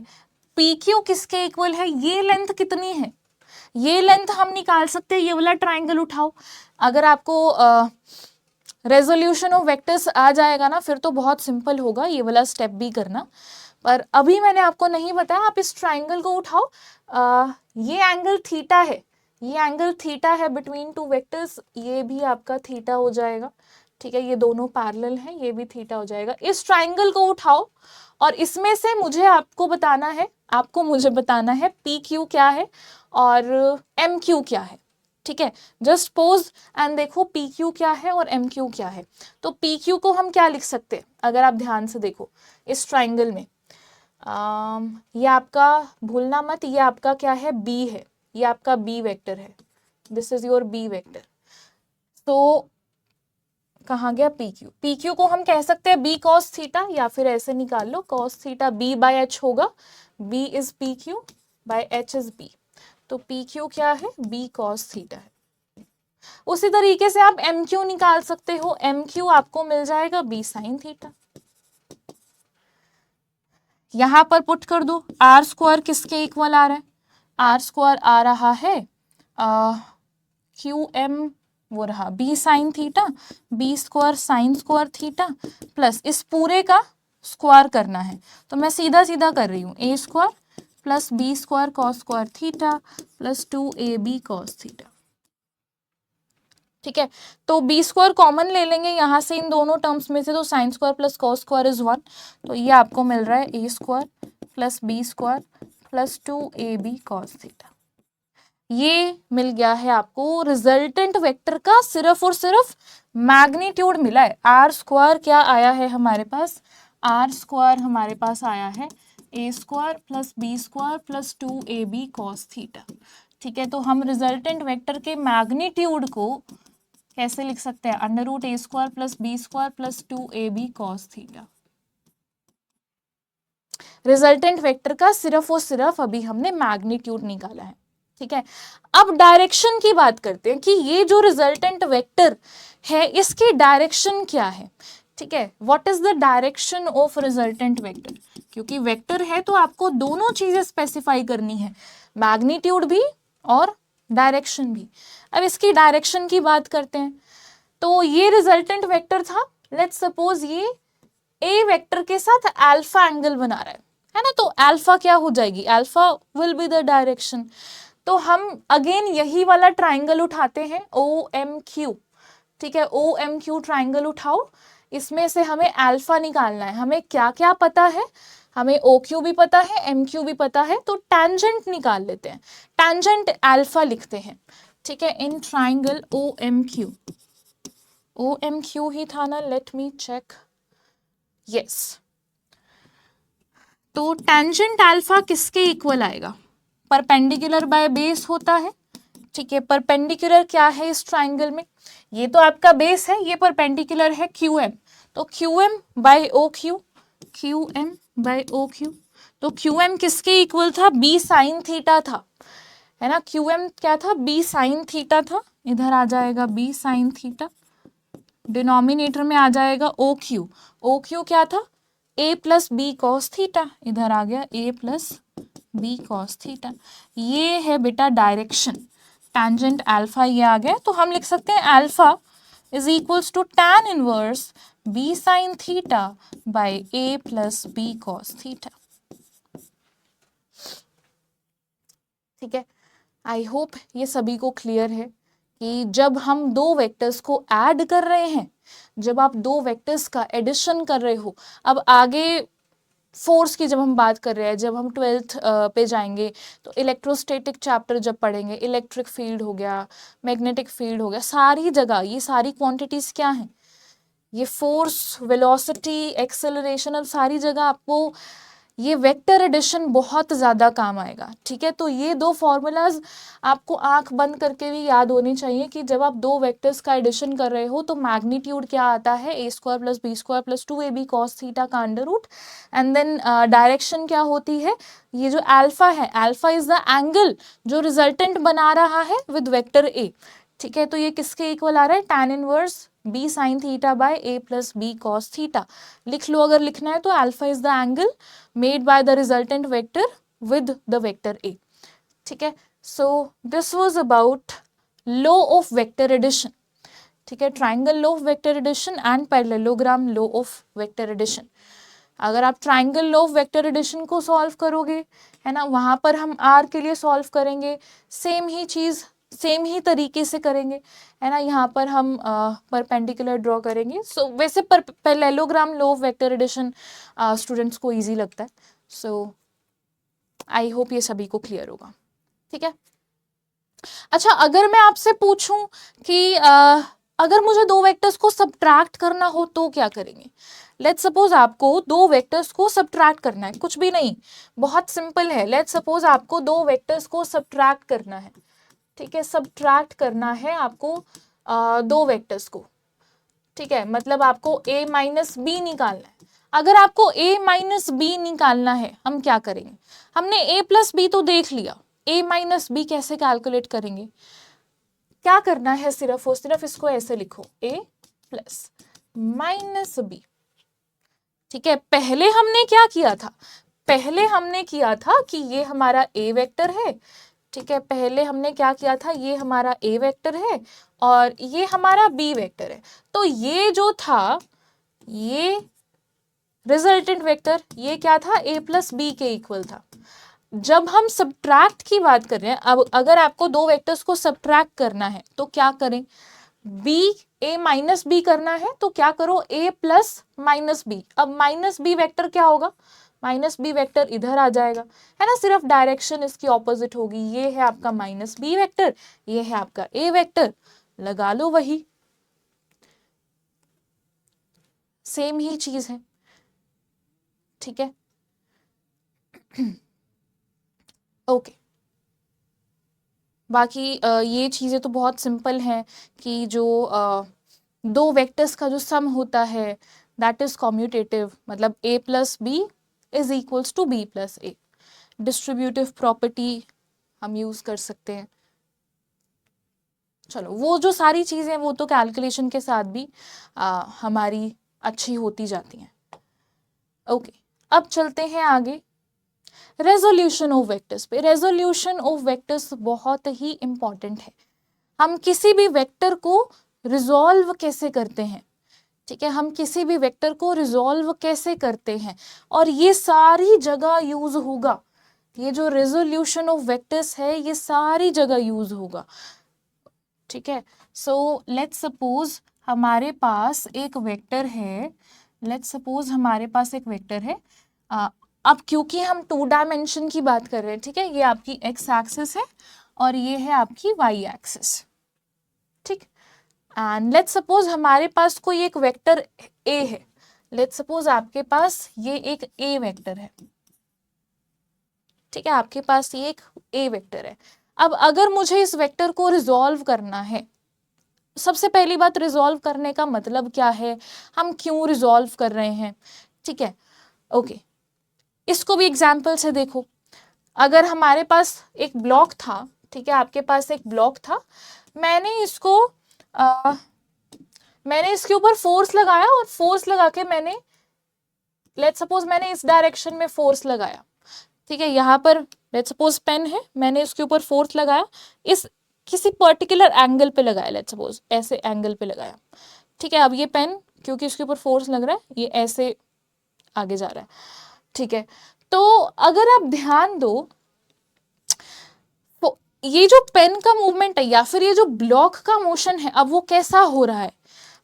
पी क्यू किसके इक्वल है? ये लेंथ कितनी है? ये लेंथ हम निकाल सकते हैं। ये वाला ट्राइंगल उठाओ, अगर आपको रेजोल्यूशन ऑफ वेक्टर्स आ जाएगा ना, फिर तो बहुत सिंपल होगा ये वाला स्टेप भी करना। पर अभी मैंने आपको नहीं बताया, आप इस ट्राइंगल को उठाओ। ये एंगल थीटा है, ये एंगल थीटा है बिटवीन टू वेक्टर्स, ये भी आपका थीटा हो जाएगा। ठीक है, ये दोनों पैरेलल हैं, ये भी थीटा हो जाएगा। इस ट्राइंगल को उठाओ और इसमें से मुझे आपको बताना है, आपको मुझे बताना है पी क्यू क्या है और एम क्यू क्या है। ठीक है, जस्ट पोज एंड देखो पी क्यू क्या है और एम क्यू क्या है। तो पी क्यू को हम क्या लिख सकते हैं, अगर आप ध्यान से देखो इस ट्राइंगल में, ये आपका भूलना मत, ये आपका क्या है? बी है, ये आपका बी वेक्टर है, this is your B vector. तो कहाँ गया पी क्यू? पी क्यू को हम कह सकते हैं बी कॉस थीटा, या फिर ऐसे निकाल लो cos theta B by H होगा, B is P Q by H is B. तो पी क्यू क्या है? बी कॉस थीटा है। उसी तरीके से आप एम क्यू निकाल सकते हो, एम क्यू आपको मिल जाएगा बी साइन थीटा। यहां पर पुट कर दो, आर स्क्वायर किसके इक्वल आ रहा है? आर स्क्वायर आ रहा है क्यू एम, वो रहा B sine theta, B square sine square theta plus इस पूरे का स्क्वायर करना है। तो मैं सीधा सीधा कर रही हूँ, A square plus B square cos square theta plus 2ab cos theta. ठीक है, तो बी स्क्वायर कॉमन ले लेंगे यहाँ से इन दोनों टर्म्स में से, तो sine square plus cos square is 1, तो ये आपको मिल रहा है A square plus B square plus 2ab cos theta. ये मिल गया है आपको रिजल्टेंट वेक्टर का सिर्फ और सिर्फ मैग्नीट्यूड मिला है। आर स्क्वायर क्या आया है हमारे पास? आर स्क्वायर हमारे पास आया है A square plus B square plus 2ab cos theta. ठीक है, तो हम रिजल्टेंट वेक्टर के मैग्नीट्यूड को कैसे लिख सकते हैं? Under root A square plus B square plus 2ab cos theta. Resultant vector का सिर्फ और सिर्फ अभी हमने मैग्नीट्यूड निकाला है। ठीक है, अब डायरेक्शन की बात करते हैं कि ये जो रिजल्टेंट वेक्टर है इसकी डायरेक्शन क्या है। ठीक है, what is the direction of resultant vector? क्योंकि वेक्टर है तो आपको दोनों चीजें स्पेसिफाई करनी है, मैग्नीट्यूड भी और डायरेक्शन भी। अब इसकी डायरेक्शन की बात करते हैं। तो ये रिजल्टेंट वेक्टर था, लेट्स सपोज ये ए वेक्टर के साथ अल्फा एंगल बना रहा है ना, तो अल्फा क्या हो जाएगी? Alpha will be the direction. तो हम अगेन यही वाला ट्राइंगल उठाते हैं, ओ एम क्यू। ठीक है, ओ एम क्यू ट्राइंगल उठाओ, इसमें से हमें अल्फा निकालना है। हमें क्या क्या पता है? हमें ओ क्यू भी पता है, एम क्यू भी पता है, तो टैंजेंट निकाल लेते हैं, टैंजेंट अल्फा लिखते हैं। ठीक है, in triangle O M Q, O M Q ही था ना, लेट मी चेक, यस। तो टेंजेंट अल्फा किसके इक्वल आएगा? परपेंडिकुलर बाय बेस होता है। ठीक है, परपेंडिकुलर क्या है इस ट्राइंगल में? ये तो आपका बेस है, ये परपेंडिकुलर है क्यू एम, तो Q M by O Q, QM by OQ। तो QM किसके इक्वल था? B साइन थीटा था, है ना। QM क्या था? B साइन थीटा था, इधर आ जाएगा B साइन थीटा, डिनोमिनेटर में आ जाएगा OQ। OQ क्या था? A plus B cos theta, इधर आ गया A plus B cos theta. ये है बेटा डायरेक्शन, टैंजेंट अल्फा ये आ गया। तो हम लिख सकते हैं alpha is equals to tan inverse B sine theta by A plus B cos theta. ठीक है, आई होप ये सभी को क्लियर है कि जब हम दो वेक्टर्स को ऐड कर रहे हैं, जब आप दो वेक्टर्स का एडिशन कर रहे हो, अब आगे फोर्स की जब हम बात कर रहे हैं, जब हम 12th पे जाएंगे तो इलेक्ट्रोस्टैटिक चैप्टर जब पढ़ेंगे, इलेक्ट्रिक फील्ड हो गया, मैग्नेटिक फील्ड हो गया, सारी जगह ये सारी क्वांटिटीज क्या हैं? ये फोर्स, वेलोसिटी, एक्सेलरेशन, अब सारी जगह आपको ये वेक्टर एडिशन बहुत ज़्यादा काम आएगा। ठीक है, तो ये दो फॉर्मूलाज आपको आंख बंद करके भी याद होनी चाहिए कि जब आप दो वेक्टर्स का एडिशन कर रहे हो तो मैग्नीट्यूड क्या आता है? A² plus B² plus 2AB cos theta का under root, and then direction क्या होती है? ये जो अल्फा है, अल्फा इज द एंगल जो रिजल्टेंट बना रहा है विद वेक्टर A। ठीक है, तो ये किसके इक्वल आ रहा है? Tan inverse B sine theta by A plus B cos theta. लिख लो अगर लिखना है तो alpha is the angle made by the resultant vector with the vector A। ठीक है, so this was about law of vector addition। ठीक है, triangle law of vector addition and parallelogram law of vector addition। अगर आप triangle law of vector addition को solve करोगे, है ना, वहां पर हम आर के लिए सॉल्व करेंगे, सेम ही चीज सेम ही तरीके से करेंगे, है ना। यहाँ पर हम परपेंडिकुलर ड्रॉ करेंगे। सो वैसे parallelogram law of vector addition students को इजी लगता है। सो आई होप ये सभी को क्लियर होगा। ठीक है, अच्छा अगर मैं आपसे पूछूं कि अगर मुझे दो वेक्टर्स को सब्ट्रैक्ट करना हो तो क्या करेंगे? लेट्स सपोज आपको दो वेक्टर्स को सब्ट्रैक्ट करना है, कुछ भी नहीं, बहुत सिंपल है। लेट्स सपोज आपको दो वेक्टर्स को सब्ट्रैक्ट करना है। ठीक है, सब्ट्रैक्ट करना है आपको दो वेक्टर्स को। ठीक है, मतलब आपको A माइनस बी निकालना है। अगर आपको A माइनस बी निकालना है, हम क्या करेंगे? हमने A प्लस बी तो देख लिया, A माइनस बी कैसे कैलकुलेट करेंगे? क्या करना है? सिर्फ और सिर्फ इसको ऐसे लिखो, A प्लस माइनस बी। ठीक है, पहले हमने क्या किया था? पहले हमने किया था कि ये हमारा A वेक्टर है। ठीक है, पहले हमने क्या किया था? ये हमारा A वेक्टर है और ये हमारा B वेक्टर है। तो ये जो था, ये रिजल्टेंट वेक्टर, ये क्या था? A प्लस बी के इक्वल था। जब हम सब्ट्रैक्ट की बात कर रहे हैं, अब अगर आपको दो वेक्टर्स को सब्ट्रैक्ट करना है तो क्या करें? B A माइनस बी करना है तो क्या करो? A plus minus B. अब माइनस बी वेक्टर क्या होगा? माइनस बी वेक्टर इधर आ जाएगा, है ना, सिर्फ डायरेक्शन इसकी ऑपोजिट होगी। ये है आपका माइनस बी वेक्टर, ये है आपका A वेक्टर, लगा लो वही, सेम ही चीज है। ठीक है, ओके बाकी ये चीज़ें तो बहुत सिंपल हैं कि जो दो वेक्टर्स का जो सम होता है दैट इज कॉम्यूटेटिव, मतलब A plus B is equals to B plus A. Distributive property हम यूज कर सकते हैं। चलो वो जो सारी चीज़ें वो तो कैलकुलेशन के साथ भी हमारी अच्छी होती जाती हैं। ओके, अब चलते हैं आगे रेजोल्यूशन ऑफ वेक्टर्स पे। रेजोल्यूशन ऑफ वेक्टर्स बहुत ही इंपॉर्टेंट है। हम किसी भी वेक्टर को रिजॉल्व कैसे करते हैं? ठीक है, हम किसी भी वेक्टर को रिजॉल्व कैसे करते हैं, और ये सारी जगह यूज होगा। ये जो रेजोल्यूशन ऑफ वेक्टर्स है ये सारी जगह यूज होगा। ठीक है, सो लेट्स सपोज हमारे पास एक वेक्टर है, लेट्स सपोज हमारे पास एक वेक्टर है। अब क्योंकि हम 2 डायमेंशन की बात कर रहे हैं, ठीक है, ये आपकी x एक्सिस है और ये है आपकी y एक्सिस। ठीक, एंड लेट्स सपोज हमारे पास कोई एक वेक्टर a है। लेट्स सपोज आपके पास ये एक a वेक्टर है। ठीक है, आपके पास ये एक a वेक्टर है। अब अगर मुझे इस वेक्टर को रिजॉल्व करना है, सबसे पहली बात रिजॉल्व करने का मतलब क्या है, हम क्यों रिजॉल्व कर रहे हैं? ठीक है, ओके, इसको भी एग्जाम्पल से देखो। अगर हमारे पास एक ब्लॉक था, ठीक है, आपके पास एक ब्लॉक था, मैंने इसके ऊपर फोर्स लगाया और फोर्स लगा के लेट्स सपोज मैंने इस डायरेक्शन में फोर्स लगाया, ठीक है, यहाँ पर लेट्स सपोज पेन है, मैंने इसके ऊपर फोर्स लगाया, इस किसी पर्टिकुलर एंगल पे लगाया, लेट्स सपोज ऐसे एंगल पे लगाया, ठीक है। अब ये पेन क्योंकि इसके ऊपर फोर्स लग रहा है, ये ऐसे आगे जा रहा है, ठीक है। तो अगर आप ध्यान दो, तो ये जो पेन का मूवमेंट है या फिर ये जो ब्लॉक का मोशन है, अब वो कैसा हो रहा है,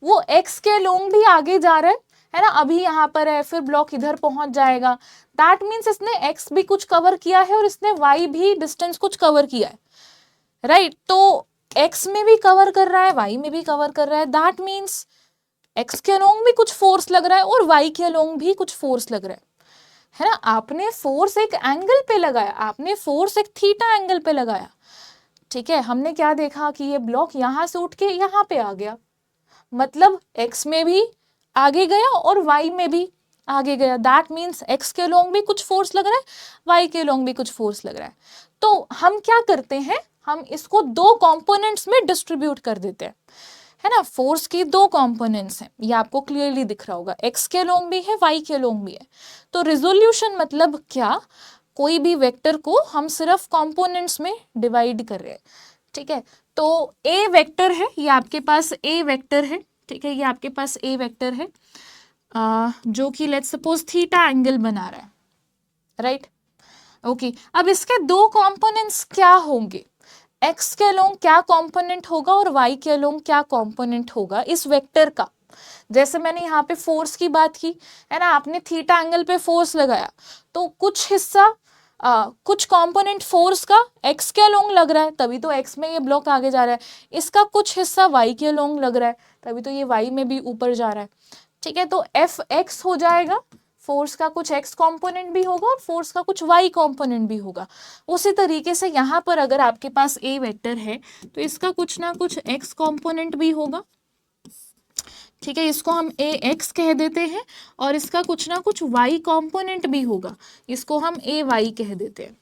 वो एक्स के लोंग भी आगे जा रहा है ना, अभी यहाँ पर है, फिर ब्लॉक इधर पहुंच जाएगा, दैट मीन्स इसने एक्स भी कुछ कवर किया है और इसने वाई भी डिस्टेंस कुछ कवर किया है, राइट। तो एक्स में भी कवर कर रहा है, वाई में भी कवर कर रहा है, दैट मीन्स एक्स के अलोंग भी कुछ फोर्स लग रहा है और वाई के अलोंग भी कुछ फोर्स लग रहा है ना। आपने फोर्स एक एंगल पे लगाया, आपने फोर्स एक थीटा एंगल पे लगाया, ठीक है। हमने क्या देखा कि ये ब्लॉक यहां से उठ के यहाँ पे आ गया, मतलब एक्स में भी आगे गया और वाई में भी आगे गया, दैट मीन्स एक्स के अलोंग भी कुछ फोर्स लग रहा है, वाई के अलोंग भी कुछ फोर्स लग रहा है। तो हम क्या करते हैं, हम इसको दो कंपोनेंट्स में डिस्ट्रीब्यूट कर देते हैं, है ना। फोर्स की दो कंपोनेंट्स हैं, ये आपको क्लियरली दिख रहा होगा, एक्स के अलोंग भी है, वाई के अलोंग भी है। तो रिजोल्यूशन मतलब क्या, कोई भी वेक्टर को हम सिर्फ कंपोनेंट्स में डिवाइड कर रहे हैं, ठीक है। तो ए वेक्टर है, ये आपके पास ए वेक्टर है, ठीक है, ये आपके पास ए वेक्टर है, जो कि लेट्स सपोज थीटा एंगल बना रहा है, राइट। ओके, अब इसके दो कंपोनेंट्स क्या होंगे, एक्स के अलोंग क्या कंपोनेंट होगा और वाई के अलोंग क्या कंपोनेंट होगा इस वेक्टर का। जैसे मैंने यहाँ पे फोर्स की बात की, है ना, आपने थीटा एंगल पे फोर्स लगाया, तो कुछ हिस्सा कुछ कंपोनेंट फोर्स का एक्स के अलोंग लग रहा है, तभी तो एक्स में ये ब्लॉक आगे जा रहा है, इसका कुछ हिस्सा वाई के अलोंग लग रहा है, तभी तो ये वाई में भी ऊपर जा रहा है, ठीक है। तो एफ एक्स हो जाएगा, फोर्स का कुछ एक्स कंपोनेंट भी होगा और फोर्स का कुछ वाई कंपोनेंट भी होगा। उसी तरीके से यहाँ पर अगर आपके पास ए वेक्टर है तो इसका कुछ ना कुछ एक्स कंपोनेंट भी होगा, ठीक है, इसको हम ए एक्स कह देते हैं, और इसका कुछ ना कुछ वाई कंपोनेंट भी होगा, इसको हम ए वाई कह देते हैं।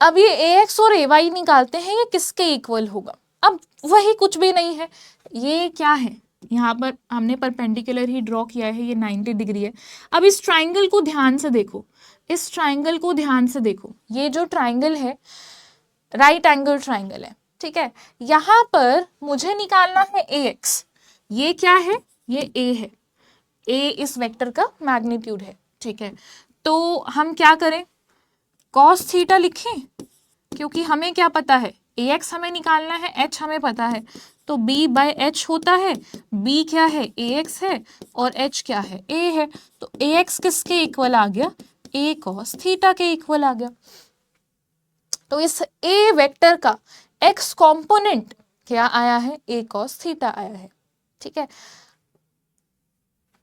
अब ये ए एक्स और ए वाई निकालते हैं, ये किसके इक्वल होगा। अब वही कुछ भी नहीं है, ये क्या है, यहाँ पर हमने परपेंडिकुलर ही ड्रॉ किया है, ये 90 डिग्री है। अब इस ट्राइंगल को ध्यान से देखो, इस ट्राइंगल को ध्यान से देखो, ये जो ट्राइंगल है राइट एंगल ट्राइंगल है, ठीक है। यहाँ पर मुझे निकालना है ए एक्स, ये क्या है, ये ए है, ए इस वेक्टर का मैग्नीट्यूड है, ठीक है। तो हम क्या करें, कॉस थीटा लिखें, क्योंकि हमें क्या पता है, ए एक्स हमें निकालना है, एच हमें पता है, तो बी बाय एच होता है, बी क्या है, ए एक्स है, और एच क्या है, ए है, तो ए एक्स किसके इक्वल आ गया, ए कॉस थीटा के इक्वल आ गया। तो इस ए वेक्टर का एक्स कंपोनेंट क्या आया है, ए कॉस थीटा आया है, ठीक है।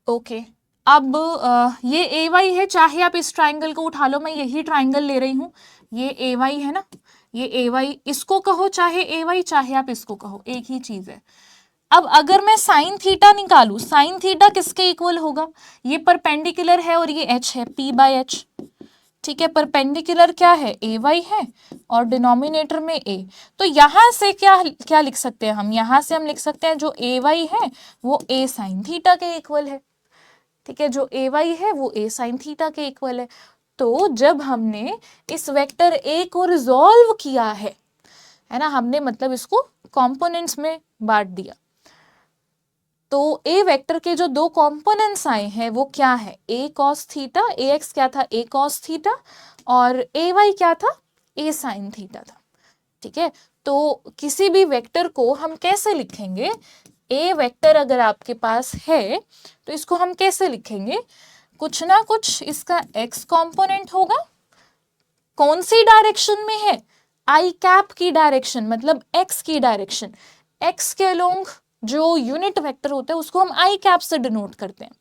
ओके, अब ये ए वाई है, चाहे आप इस ट्राइंगल को उठा लो, मैं यही ट्राइंगल ले रही हूँ, ये ए वाई है ना, ये ए वाई, इसको कहो चाहे ए वाई, चाहे आप इसको कहो, एक ही चीज है। अब अगर मैं साइन थीटा निकालू, साइन थीटा किसके इक्वल होगा, ये परपेंडिकुलर है और ये एच है, पी बाय एच, ठीक है। परपेंडिकुलर क्या है, ए वाई है, और डिनोमिनेटर में ए, तो यहां से क्या क्या लिख सकते हैं हम, यहां से हम लिख सकते हैं जो ए वाई है वो ए साइन थीटा के इक्वल है, ठीक है, जो ए वाई है वो ए साइन थीटा के इक्वल है। तो जब हमने इस वेक्टर ए को रिजॉल्व किया है ना, हमने मतलब इसको कंपोनेंट्स में बांट दिया, तो ए वेक्टर के जो दो कंपोनेंट्स आए हैं वो क्या है, ए कॉस थीटा, ए एक्स क्या था, ए कॉस थीटा, और ए वाई क्या था, ए साइन थीटा था, ठीक है। तो किसी भी वेक्टर को हम कैसे लिखेंगे, ए वेक्टर अगर आपके पास है तो इसको हम कैसे लिखेंगे, कुछ ना कुछ इसका एक्स कंपोनेंट होगा, कौन सी डायरेक्शन में है, आई कैप की डायरेक्शन, मतलब एक्स की डायरेक्शन, एक्स के अलोंग जो यूनिट वेक्टर होता है उसको हम आई कैप से डिनोट करते हैं,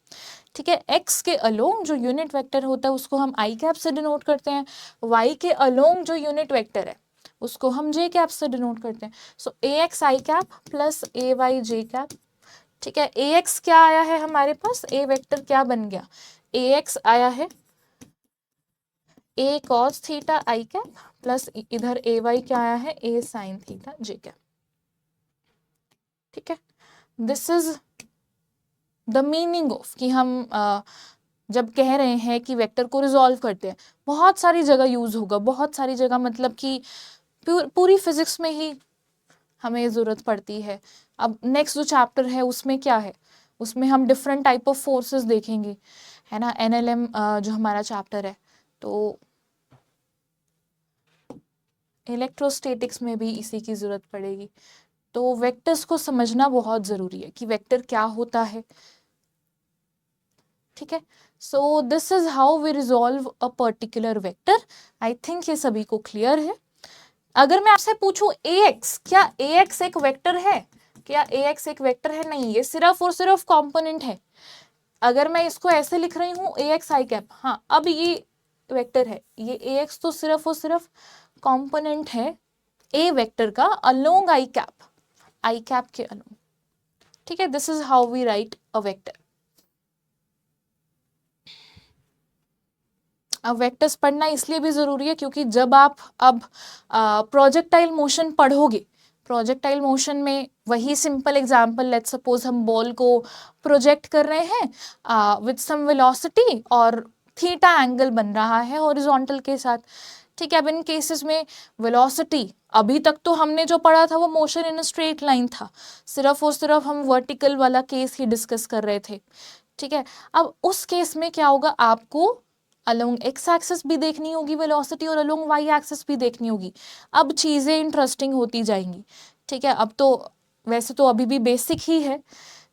ठीक है। एक्स के अलोंग जो यूनिट वेक्टर होता है उसको हम आई कैप से डिनोट करते हैं, वाई के अलोंग जो यूनिट वेक्टर है उसको हम जे कैप से डिनोट करते हैं। सो ए एक्स आई कैप प्लस ए वाई जे कैप, ठीक है। ए एक्स क्या आया है हमारे पास, ए वेक्टर क्या बन गया, ax आया है a cos theta I cap plus इधर ay क्या आया है a sin theta j cap. ठीक है, this is the meaning of कि हम जब कह रहे हैं कि वेक्टर को रिजॉल्व करते हैं, बहुत सारी जगह यूज होगा, बहुत सारी जगह, मतलब कि पूरी फिजिक्स में ही हमें ज़रूरत पड़ती है। अब नेक्स्ट जो चैप्टर है उसमें क्या है, उसमें हम डिफरेंट टाइप ऑफ फोर्सेस देखेंगे, है ना, एनएलएम जो हमारा चैप्टर है, तो इलेक्ट्रोस्टैटिक्स में भी इसी की ज़रूरत पड़ेगी। तो वेक्टर्स को समझना बहुत ज़रूरी है कि वेक्टर क्या होता है। ठीक है, so this is how we resolve a particular vector. I think ये सभी को क्लियर है। अगर मैं आपसे पूछूं ax, क्या ax एक वेक्टर है? क्या ax एक वेक्टर है? नहीं, ये सिर्फ और सिर्फ कंपोनेंट है। अगर मैं इसको ऐसे लिख रही हूँ ax i कैप, हाँ अब ये वेक्टर है, ये ax तो सिर्फ और सिर्फ कंपोनेंट है a वेक्टर का अलोंग i कैप के अलोंग। ठीक है, this is how we write a vector. अब वेक्टर्स पढ़ना इसलिए भी ज़रूरी है क्योंकि जब आप अब प्रोजेक्टाइल मोशन पढ़ोगे, प्रोजेक्टाइल मोशन में वही सिंपल एग्जांपल, लेट्स सपोज हम बॉल को प्रोजेक्ट कर रहे हैं विद सम वेलोसिटी और थीटा एंगल बन रहा है हॉरिजॉन्टल के साथ। ठीक है, अब इन केसेस में वेलोसिटी, अभी तक तो हमने जो पढ़ा था वो मोशन इन स्ट्रेट लाइन था, सिर्फ और सिर्फ हम वर्टिकल वाला केस ही डिस्कस कर रहे थे। ठीक है, अब उस केस में क्या होगा, आपको अलोंग एक्स एक्सिस भी देखनी होगी वेलोसिटी और अलोंग वाई एक्सिस भी देखनी होगी। अब चीज़ें इंटरेस्टिंग होती जाएंगी। ठीक है, अब तो वैसे तो अभी भी बेसिक ही है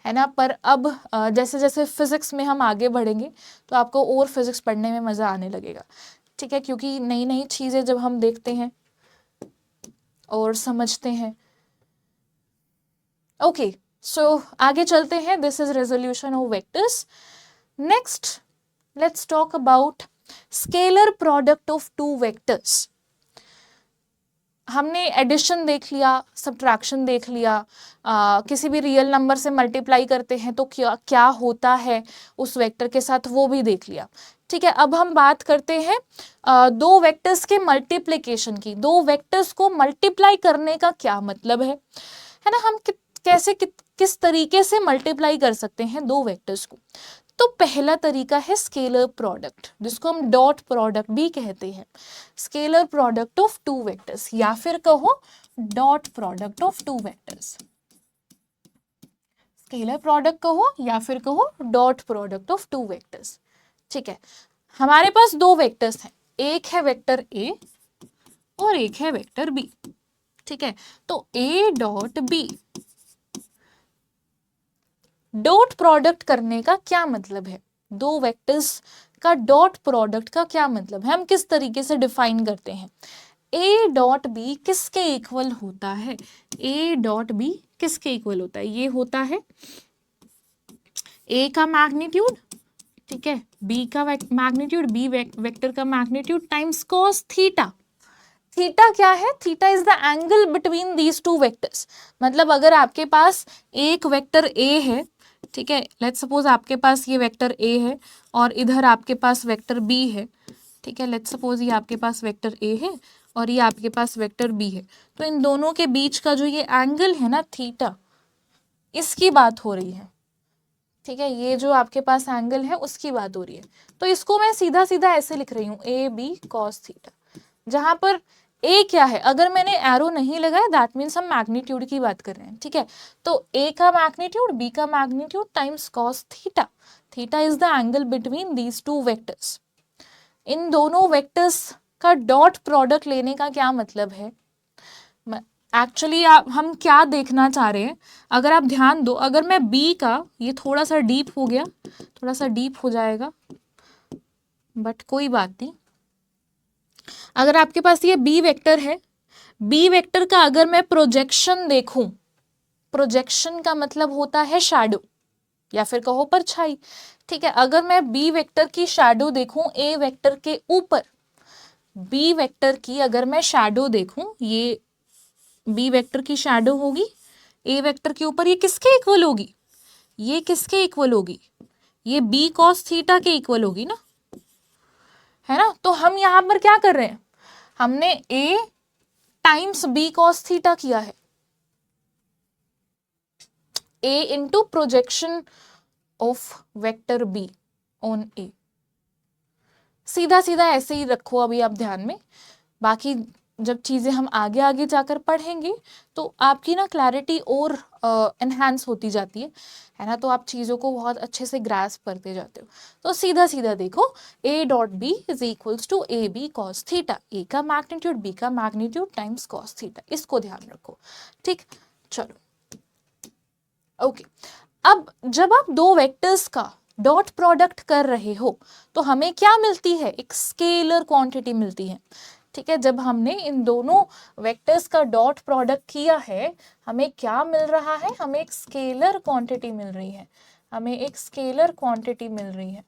ना, पर अब जैसे जैसे फिजिक्स में हम आगे बढ़ेंगे तो आपको और फिजिक्स पढ़ने में मज़ा आने लगेगा। ठीक है, क्योंकि नई नई चीज़ें जब हम देखते हैं और समझते हैं। ओके, सो आगे चलते हैं। This is resolution of vectors. Next let's talk about scalar product of two vectors. हमने एडिशन देख लिया, सब्ट्रैक्शन देख लिया, किसी भी रियल नंबर से मल्टीप्लाई करते हैं तो क्या क्या होता है उस वेक्टर के साथ, वो भी देख लिया। ठीक है, अब हम बात करते हैं दो वेक्टर्स के मल्टीप्लिकेशन की। दो वेक्टर्स को मल्टीप्लाई करने का क्या मतलब है ना, हम कैसे किस तरीके से मल्टीप्लाई कर सकते हैं दो वेक्टर्स को। तो पहला तरीका है स्केलर प्रोडक्ट, जिसको हम डॉट प्रोडक्ट भी कहते हैं। Scalar product of two vectors, या फिर कहो dot product of two vectors. Scalar product कहो या फिर कहो dot product of two vectors. ठीक है, हमारे पास दो वेक्टर्स हैं, एक है वेक्टर ए और एक है वेक्टर बी। ठीक है, तो A dot B dot product करने का क्या मतलब है, दो वेक्टर्स का डॉट प्रोडक्ट का क्या मतलब है, हम किस तरीके से डिफाइन करते हैं। ए डॉट बी किसके इक्वल होता है, ए डॉट बी किसके इक्वल होता है, ये होता है ए का मैग्नीट्यूड, ठीक है, बी का मैग्नीट्यूड, बी वेक्टर का magnitude times cos theta. Theta क्या है, theta is the angle between these two vectors. मतलब अगर आपके पास एक वेक्टर ए है, ठीक है, लेट्स सपोज आपके पास ये वेक्टर ए है और इधर आपके पास वेक्टर बी है। ठीक है, लेट्स सपोज ये आपके पास वेक्टर ए है और ये आपके पास वेक्टर बी है, तो इन दोनों के बीच का जो ये एंगल है ना थीटा, इसकी बात हो रही है। ठीक है, ये जो आपके पास एंगल है उसकी बात हो रही है। तो इसको मैं सीधा सीधा ऐसे लिख रही हूँ, ए बी कॉस थीटा, जहां पर ए क्या है, अगर मैंने एरो नहीं लगाया दैट मीन्स हम मैग्नीट्यूड की बात कर रहे हैं। ठीक है, तो ए का मैग्नीट्यूड बी का magnitude times cos theta. Theta is the angle between these two vectors. इन दोनों वेक्टर्स का डॉट प्रोडक्ट लेने का क्या मतलब है, एक्चुअली हम क्या देखना चाह रहे हैं, अगर आप ध्यान दो, अगर मैं बी का, ये थोड़ा सा डीप हो गया, थोड़ा सा डीप हो जाएगा बट कोई बात नहीं। अगर आपके पास ये बी वेक्टर है, बी वेक्टर का अगर मैं प्रोजेक्शन देखूं, प्रोजेक्शन का मतलब होता है शैडो या फिर कहो परछाई। ठीक है, अगर मैं बी वेक्टर की शैडो देखूं ए वेक्टर के ऊपर, बी वेक्टर की अगर मैं शैडो देखूं, ये बी वेक्टर की शैडो होगी ए वेक्टर के ऊपर, ये किसके इक्वल होगी, ये किसके इक्वल होगी, ये b cos थीटा के इक्वल होगी ना, है ना। तो हम यहाँ पर क्या कर रहे हैं, हमने a times b cos theta किया है, a into projection of vector b on a। सीधा सीधा ऐसे ही रखो अभी आप ध्यान में, बाकी जब चीज़ें हम आगे आगे जाकर पढ़ेंगे तो आपकी ना क्लैरिटी और एनहांस होती जाती है ना, तो आप चीज़ों को बहुत अच्छे से ग्रास्प करते जाते हो। तो सीधा सीधा देखो, a dot B is equals to A B cos theta, A का मैग्नीट्यूड बी का मैग्नीट्यूड टाइम्स कॉस थीटा, इसको ध्यान रखो, ठीक। चलो ओके, अब जब आप दो वेक्टर्स का डॉट प्रोडक्ट कर रहे हो तो हमें क्या मिलती है, एक स्केलर क्वांटिटी मिलती है, ठीक है। जब हमने इन दोनों वेक्टर्स का डॉट प्रोडक्ट किया है हमें क्या मिल रहा है, हमें एक स्केलर क्वांटिटी मिल रही है, हमें एक स्केलर क्वांटिटी मिल रही है,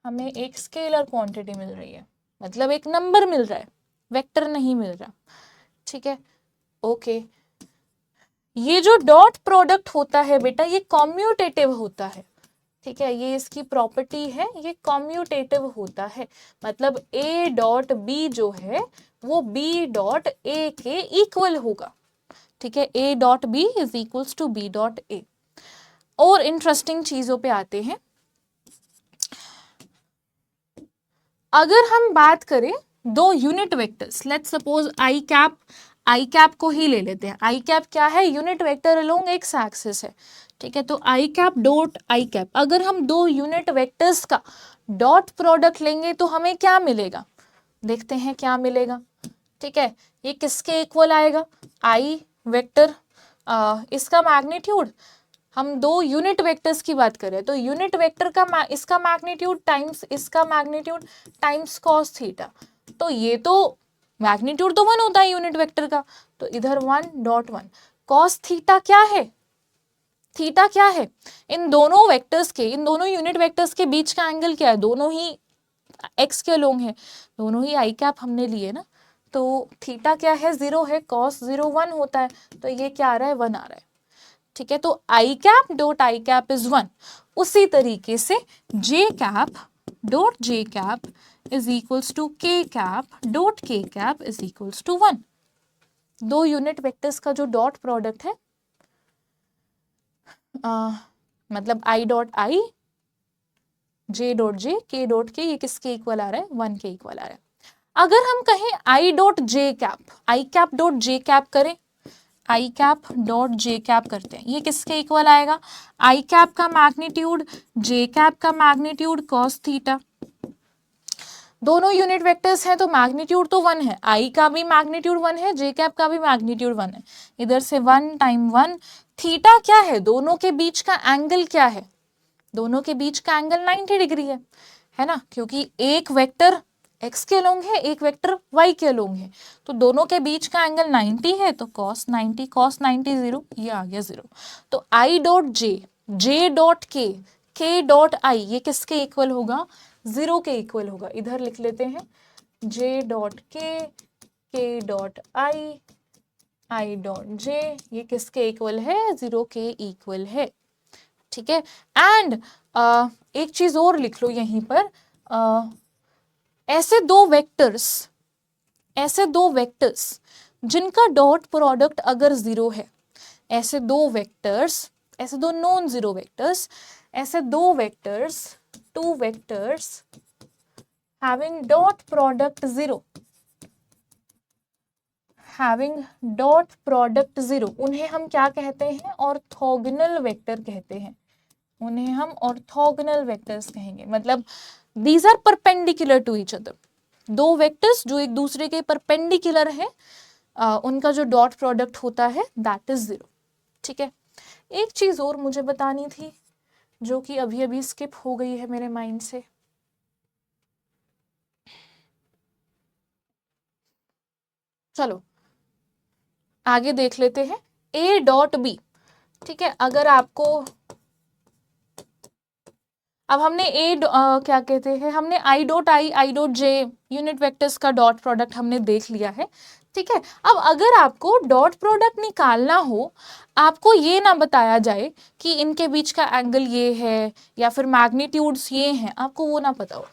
हमें एक स्केलर क्वांटिटी मिल रही है, मतलब एक नंबर मिल रहा है, वेक्टर नहीं मिल रहा, ठीक है। ओके, ये जो डॉट प्रोडक्ट होता है बेटा ये कॉम्यूटेटिव होता है, ठीक है, ये इसकी प्रॉपर्टी है, ये कॉम्यूटेटिव होता है, मतलब a डॉट बी जो है वो b डॉट a के इक्वल होगा, ठीक है, a dot B is equals to b dot a। और इंटरेस्टिंग चीजों पे आते हैं, अगर हम बात करें दो unit vectors, let's suppose i cap को ही ले लेते हैं, आई कैप क्या है, unit vector along x axis है, ठीक है। तो आई कैप डॉट आई कैप, अगर हम दो यूनिट वेक्टर्स का डॉट प्रोडक्ट लेंगे तो हमें क्या मिलेगा, देखते हैं क्या मिलेगा, ठीक है। ये किसके इक्वल आएगा, आई वेक्टर, इसका मैग्नीट्यूड, हम दो यूनिट वेक्टर्स की बात करें तो यूनिट वेक्टर का इसका मैग्नीट्यूड टाइम्स इसका मैग्नीट्यूड टाइम्स कॉस थीटा, तो ये तो मैग्नीट्यूड तो 1 होता है यूनिट वेक्टर का, तो इधर 1.1 कॉस थीटा क्या है, थीटा क्या है, इन दोनों वेक्टर्स के, इन दोनों यूनिट वेक्टर्स के बीच का एंगल क्या है, दोनों ही एक्स के अलोंग है, दोनों ही आई कैप हमने लिए ना, तो थीटा क्या है, 0 है, कॉस 0 1 होता है, तो ये क्या आ रहा है, 1 आ रहा है, ठीक है। तो आई cap dot I cap is 1, उसी तरीके से J cap dot J cap is equals to K cap dot K cap is equals to 1। दो यूनिट वेक्टर्स का जो डॉट प्रोडक्ट है, मतलब आई डॉट आई, जे डॉट जे, के डॉट के, ये किसके इक्वल आ रहा है, 1 के इक्वल आ रहा है। अगर हम कहें आई डॉट जे कैप, आई कैप डॉट जे कैप करें, आई कैप डॉट जे कैप करते हैं, ये किसके इक्वल आएगा, आई कैप का मैग्नीट्यूड जे कैप का मैग्नीट्यूड कॉस थीटा, दोनों यूनिट वेक्टर्स हैं तो मैग्नीट्यूड तो 1 है, आई का भी मैग्नीट्यूड 1 है, जे कैप का भी मैग्नीट्यूड 1 है, इधर से 1 टाइम 1, थीटा क्या है, दोनों के बीच का एंगल क्या है, दोनों के बीच का एंगल 90 डिग्री है ना, क्योंकि एक वेक्टर x के अलोंग है, एक वेक्टर y के अलोंग है, तो दोनों के बीच का एंगल 90 है, तो cos 90 0, ये आ गया 0। तो i dot J, J dot के डॉट आई, ये किसके इक्वल होगा, 0 के इक्वल होगा, इधर लिख लेते हैं j डॉट के डॉट आई डॉट जे, ये किसके इक्वल है, 0 के इक्वल है, ठीक है। एंड एक चीज और लिख लो यहीं पर, ऐसे दो वेक्टर्स जिनका डॉट प्रोडक्ट अगर 0 है, ऐसे दो वेक्टर्स, ऐसे दो नॉन जीरो वेक्टर्स, ऐसे दो vectors, two vectors having dot product 0, having dot product 0, उन्हें हम क्या कहते हैं, ऑर्थोगोनल वेक्टर कहते हैं, उन्हें हम ऑर्थोगोनल वेक्टर्स कहेंगे, मतलब these are perpendicular to each other, दो वेक्टर्स जो एक दूसरे के परपेंडिकुलर है, उनका जो डॉट प्रोडक्ट होता है दैट इज 0, ठीक है। एक चीज और मुझे बतानी थी जो कि अभी अभी स्किप हो गई है मेरे माइंड से, चलो आगे देख लेते हैं, a डॉट बी, ठीक है। अब हमने क्या कहते हैं, हमने आई डॉट जे यूनिट वेक्टर्स का डॉट प्रोडक्ट हमने देख लिया है, ठीक है। अब अगर आपको डॉट प्रोडक्ट निकालना हो, आपको ये ना बताया जाए कि इनके बीच का एंगल ये है या फिर मैग्नीट्यूड्स ये हैं, आपको वो ना पता हो,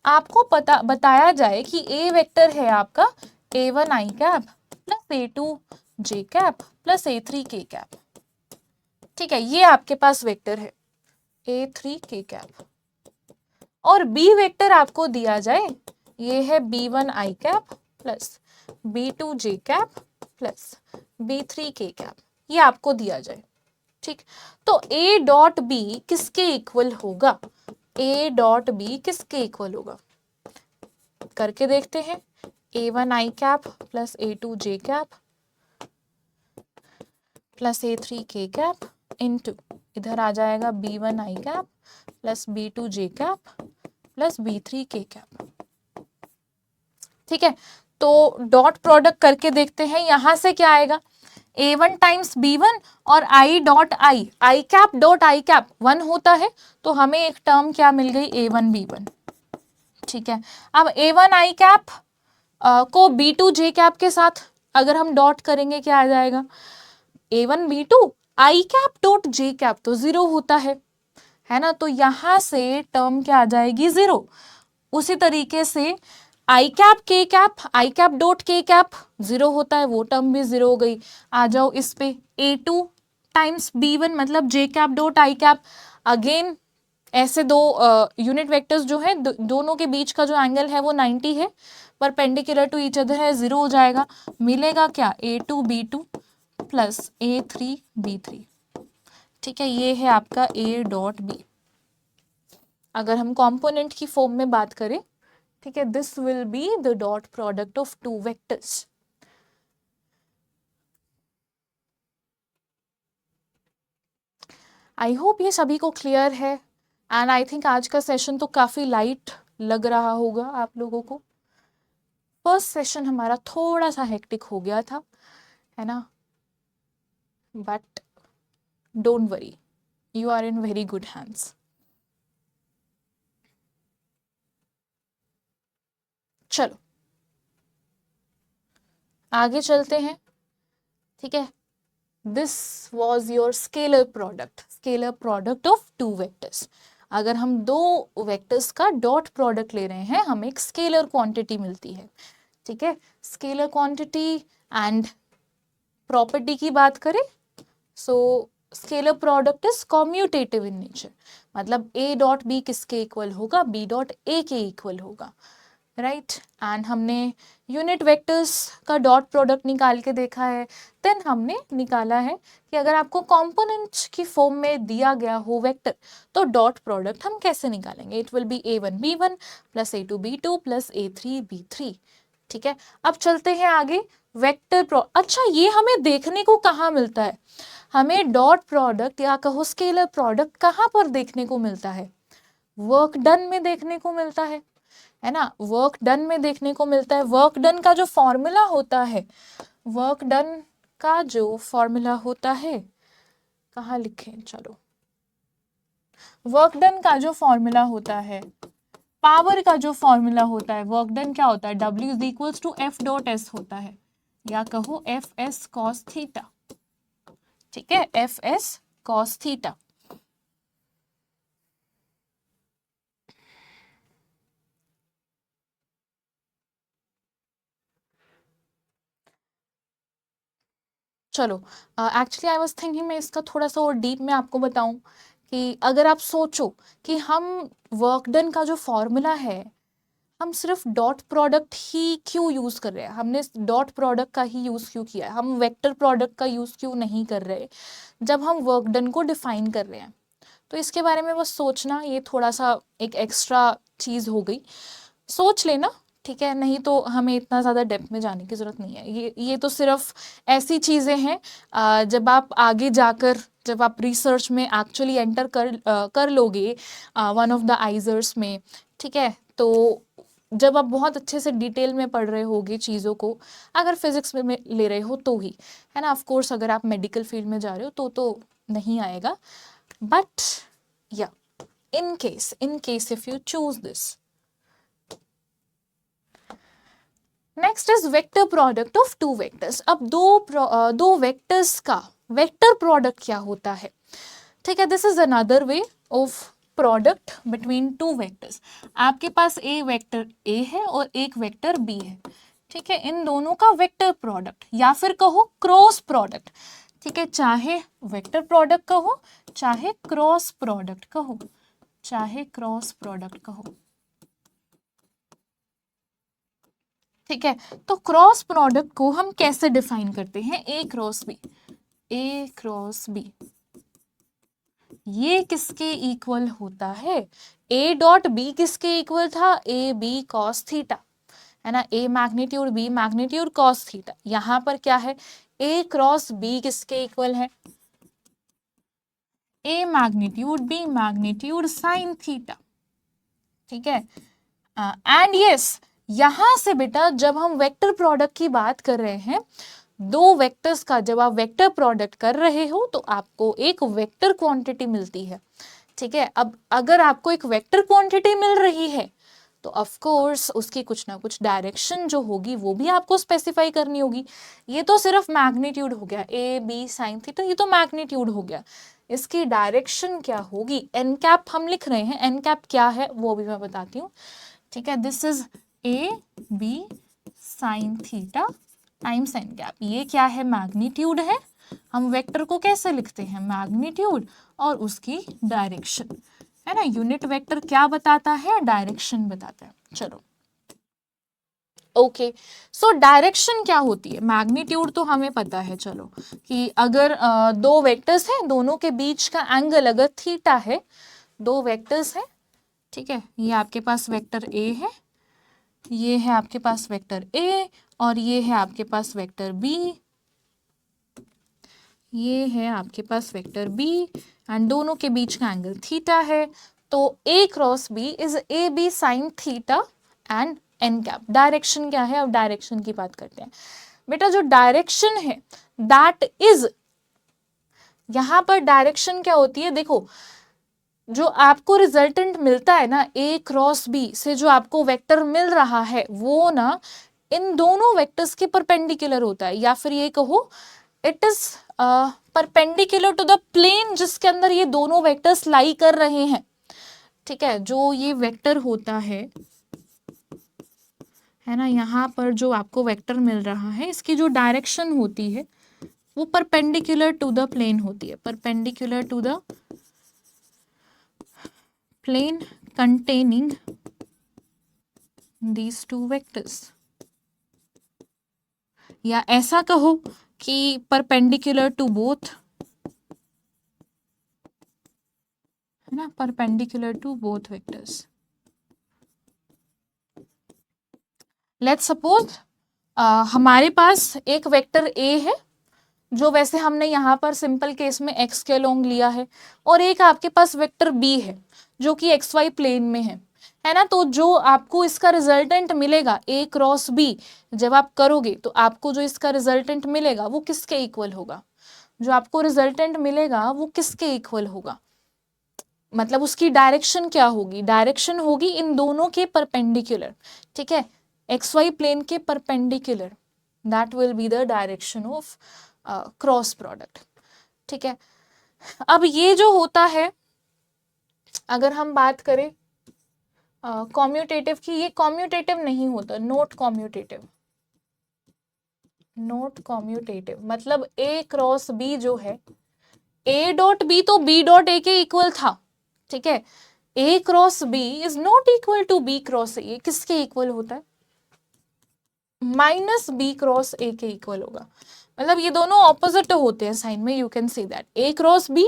आपको बताया जाए कि ए वेक्टर है आपका a1 आई कैप प्लस a2 जे कैप प्लस a3 के कैप, ठीक है, ये आपके पास वेक्टर है a3 के कैप, और बी वेक्टर आपको दिया जाए, ये है b1 आई कैप प्लस b2 जे कैप प्लस b3 के कैप, ये आपको दिया जाए, ठीक। तो a डॉट बी किसके इक्वल होगा, a डॉट बी किसके इक्वल होगा, करके देखते हैं। a1 आई कैप प्लस a2 जे कैप प्लस a3 के कैप इनटू इधर आ जाएगा b1 आई कैप प्लस b2 जे कैप प्लस b3 के कैप, ठीक है। तो डॉट प्रोडक्ट करके देखते हैं, यहां से क्या आएगा, a1 टाइम्स b1 और i dot I cap dot I cap 1 होता है, तो हमें एक टर्म क्या मिल गई, a1 b1, ठीक है। अब a1 आई कैप को b2 जे कैप के साथ अगर हम डॉट करेंगे, क्या आ जाएगा, a1 b2 आई कैप डॉट जे कैप तो 0 होता है ना, तो यहां से टर्म क्या आ जाएगी, 0। उसी तरीके से आई कैप डॉट के कैप 0 होता है, वो टर्म भी 0 हो गई। आ जाओ इस पे, a2 टाइम्स b1 मतलब जे कैप डॉट आई कैप, अगेन ऐसे दो यूनिट वेक्टर्स जो है दोनों के बीच का जो एंगल है वो 90 है, परपेंडिकुलर टू ईच अदर है, 0 हो जाएगा, मिलेगा क्या, a2 b2 plus a3 b3, ठीक है, ये है आपका a डॉट बी। अगर हम कंपोनेंट की फॉर्म में बात करें, ठीक है, this will be the dot product of two vectors. I hope ये सभी को क्लियर है, एंड आई थिंक आज का सेशन तो काफी लाइट लग रहा होगा आप लोगों को। फर्स्ट सेशन हमारा थोड़ा सा हेक्टिक हो गया था, है ना, but don't worry, you are in very good hands. चलो आगे चलते हैं, ठीक है। This was your scalar product of two vectors. अगर हम दो वेक्टर्स का डॉट प्रोडक्ट ले रहे हैं, हमें एक स्केलर क्वांटिटी मिलती है, ठीक है। स्केलर क्वांटिटी एंड प्रॉपर्टी की बात करें, so scalar product is commutative in nature, मतलब a डॉट बी किसके इक्वल होगा, b डॉट a के इक्वल होगा, राइट। एंड हमने यूनिट वेक्टर्स का डॉट प्रोडक्ट निकाल के देखा है। देन हमने निकाला है कि अगर आपको कंपोनेंट्स की फॉर्म में दिया गया हो वेक्टर, तो डॉट प्रोडक्ट हम कैसे निकालेंगे, it will be a1 b1 plus a2 b2 plus a3 b3, ठीक है। अब चलते हैं आगे, वेक्टर अच्छा ये हमें देखने को कहाँ मिलता है, हमें डॉट प्रोडक्ट या कहो स्केलर प्रोडक्ट कहाँ पर देखने को मिलता है, वर्क डन में देखने को मिलता है ना, वर्क डन में देखने को मिलता है। वर्क डन का जो फॉर्मूला होता है, वर्क डन का जो फॉर्मूला होता है, कहाँ लिखें, चलो, वर्क डन का जो फॉर्मूला होता है, पावर का जो फॉर्मूला होता है, वर्क डन क्या होता है, W is equals to f dot s होता है, या कहो एफ एस कॉस थीटा, ठीक है, एफ एस कॉस थीटा। चलो एक्चुअली आई वाज थिंकिंग मैं इसका थोड़ा सा और डीप में आपको बताऊं कि अगर आप सोचो कि हम वर्क डन का जो फॉर्मूला है, हम सिर्फ डॉट प्रोडक्ट ही क्यों यूज़ कर रहे हैं, हमने डॉट प्रोडक्ट का ही यूज़ क्यों किया है, हम वेक्टर प्रोडक्ट का यूज़ क्यों नहीं कर रहे जब हम वर्क डन को डिफाइन कर रहे हैं। तो इसके बारे में बस सोचना, ये थोड़ा सा एक एक्स्ट्रा चीज़ हो गई, सोच लेना, ठीक है। नहीं तो हमें इतना ज़्यादा डेप्थ में जाने की ज़रूरत नहीं है, ये तो सिर्फ ऐसी चीज़ें हैं जब आप आगे जाकर, जब आप रिसर्च में एक्चुअली एंटर कर लोगे वन ऑफ द आइजर्स में, ठीक है, तो जब आप बहुत अच्छे से डिटेल में पढ़ रहे होगे चीज़ों को, अगर फिजिक्स में ले रहे हो तो ही, है ना, ऑफ कोर्स अगर आप मेडिकल फील्ड में जा रहे हो तो नहीं आएगा, बट या in case if you choose this. Next is vector product of two vectors. अब दो वेक्टर्स का वेक्टर प्रोडक्ट क्या होता है, ठीक है. This is another way of product between two vectors. आपके पास ए वेक्टर ए है और एक वेक्टर बी है, ठीक है. इन दोनों का वेक्टर प्रोडक्ट या फिर कहो क्रॉस प्रोडक्ट, ठीक है. चाहे वेक्टर प्रोडक्ट कहो, चाहे क्रॉस प्रोडक्ट कहो, चाहे क्रॉस प्रोडक्ट कहो, ठीक है. तो क्रॉस प्रोडक्ट को हम कैसे डिफाइन करते हैं, A cross B. A cross B ये किसके इक्वल होता है, ए डॉट बी किसके इक्वल था, ए बी कॉस थीटा, है ना. A magnitude B magnitude cos theta. यहां पर क्या है, ए क्रॉस बी किसके इक्वल है, A magnitude B magnitude sine theta, ठीक है. एंड यस, यहां से बेटा जब हम वेक्टर प्रोडक्ट की बात कर रहे हैं, दो वेक्टर्स का जब आप वेक्टर प्रोडक्ट कर रहे हो तो आपको एक वेक्टर क्वांटिटी मिलती है, ठीक है. अब अगर आपको एक वेक्टर क्वांटिटी मिल रही है तो ऑफ कोर्स उसकी कुछ ना कुछ डायरेक्शन जो होगी वो भी आपको स्पेसिफाई करनी होगी. ये तो सिर्फ मैग्नीट्यूड हो गया, ए बी साइन थीटा, ये तो मैग्नीट्यूड हो गया. इसकी डायरेक्शन क्या होगी, एन कैप हम लिख रहे हैं. एन कैप क्या है वो भी मैं बताती हूँ, ठीक है. This is A B sine theta times n cap. ये क्या है, मैग्नीट्यूड है. हम वेक्टर को कैसे लिखते हैं, मैग्नीट्यूड और उसकी डायरेक्शन, है ना. यूनिट वेक्टर क्या बताता है, डायरेक्शन बताता है. चलो ओके. सो डायरेक्शन क्या होती है, मैग्नीट्यूड तो हमें पता है, चलो कि अगर दो वेक्टर्स हैं, दोनों के बीच का एंगल अगर थीटा है, दो वेक्टर्स हैं, ठीक है. ये आपके पास वेक्टर ए है, ये है आपके पास वेक्टर ए, और ये है आपके पास वेक्टर बी, ये है आपके पास वेक्टर बी, एंड दोनों के बीच का एंगल थीटा है. तो A cross B is A B sine theta and N cap. Direction क्या है, अब डायरेक्शन की बात करते हैं. बेटा जो डायरेक्शन है दैट इज, यहां पर डायरेक्शन क्या होती है, देखो जो आपको रिजल्टेंट मिलता है ना ए क्रॉस बी से, जो आपको वेक्टर मिल रहा है वो ना इन दोनों वेक्टर्स के परपेंडिकुलर होता है, या फिर ये कहो it is perpendicular to the plane जिसके अंदर ये दोनों वेक्टर्स लाई कर रहे हैं, ठीक है. जो ये वेक्टर होता है ना, यहाँ पर जो आपको वेक्टर मिल रहा है, इसकी जो डायरेक्शन होती है वो परपेंडिकुलर टू द प्लेन होती है, perpendicular to the plane containing these two vectors. या ऐसा कहो कि परपेंडिकुलर टू बोथ, है ना, perpendicular to both vectors. Let's suppose हमारे पास एक वेक्टर ए है जो वैसे हमने यहाँ पर सिंपल केस में x के अलोंग लिया है, और एक आपके पास वेक्टर b है जो कि xy प्लेन में है ना. तो जो आपको इसका रिजल्टेंट मिलेगा a क्रॉस b जब आप करोगे तो आपको जो इसका रिजल्टेंट मिलेगा वो किसके इक्वल होगा, जो आपको रिजल्टेंट मिलेगा वो किसके इक्वल होगा, मतलब उसकी डायरेक्शन क्या होगी, डायरेक्शन होगी इन दोनों के परपेंडिकुलर, ठीक है. xy प्लेन के perpendicular, that will be the direction of cross product, ठीक है. अब ये जो होता है, अगर हम बात करें कॉम्यूटेटिव की, ये कॉम्यूटेटिव नहीं होता, नोट कॉम्यूटेटिव. नोट कॉम्यूटेटिव मतलब ए क्रॉस बी जो है, ए डॉट बी तो बी डॉट ए के इक्वल था, ठीक है. A cross B is not equal to B cross ए. ये किसके इक्वल होता है, माइनस बी क्रॉस ए के इक्वल होगा. मतलब ये दोनों ऑपोजिट होते हैं साइन में, you can see that a cross b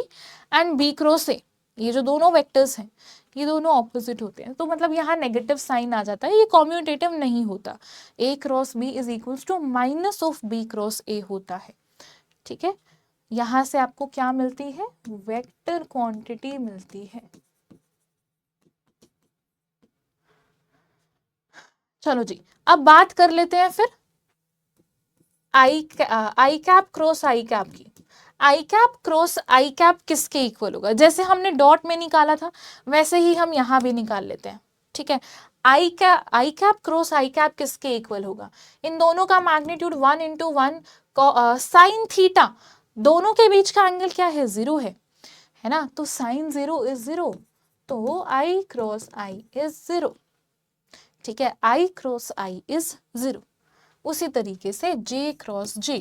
and b cross ए, ये जो दोनों वेक्टर्स हैं ये दोनों ऑपोजिट होते हैं. तो मतलब यहाँ नेगेटिव साइन आ जाता है, ये कॉम्यूटेटिव नहीं होता. A cross B is equals to minus of B cross A होता है, ठीक है. यहाँ से आपको क्या मिलती है, वेक्टर क्वांटिटी मिलती है. चलो जी, अब बात कर लेते हैं फिर आई कैप क्रॉस आई कैप की. आई कैप क्रॉस आई कैप किसके इक्वल होगा? जैसे हमने डॉट में निकाला था वैसे ही हम यहाँ भी निकाल लेते हैं, ठीक है। I cap cross I cap किसके इक्वल होगा? इन दोनों का मैग्नीट्यूड 1 × 1 साइन थीटा, दोनों के बीच का एंगल क्या है? 0 है ना, तो साइन 0 इज 0, तो आई क्रॉस आई इज 0, ठीक है, आई क्रॉस आई इज 0। उसी तरीके से जे क्रॉस जे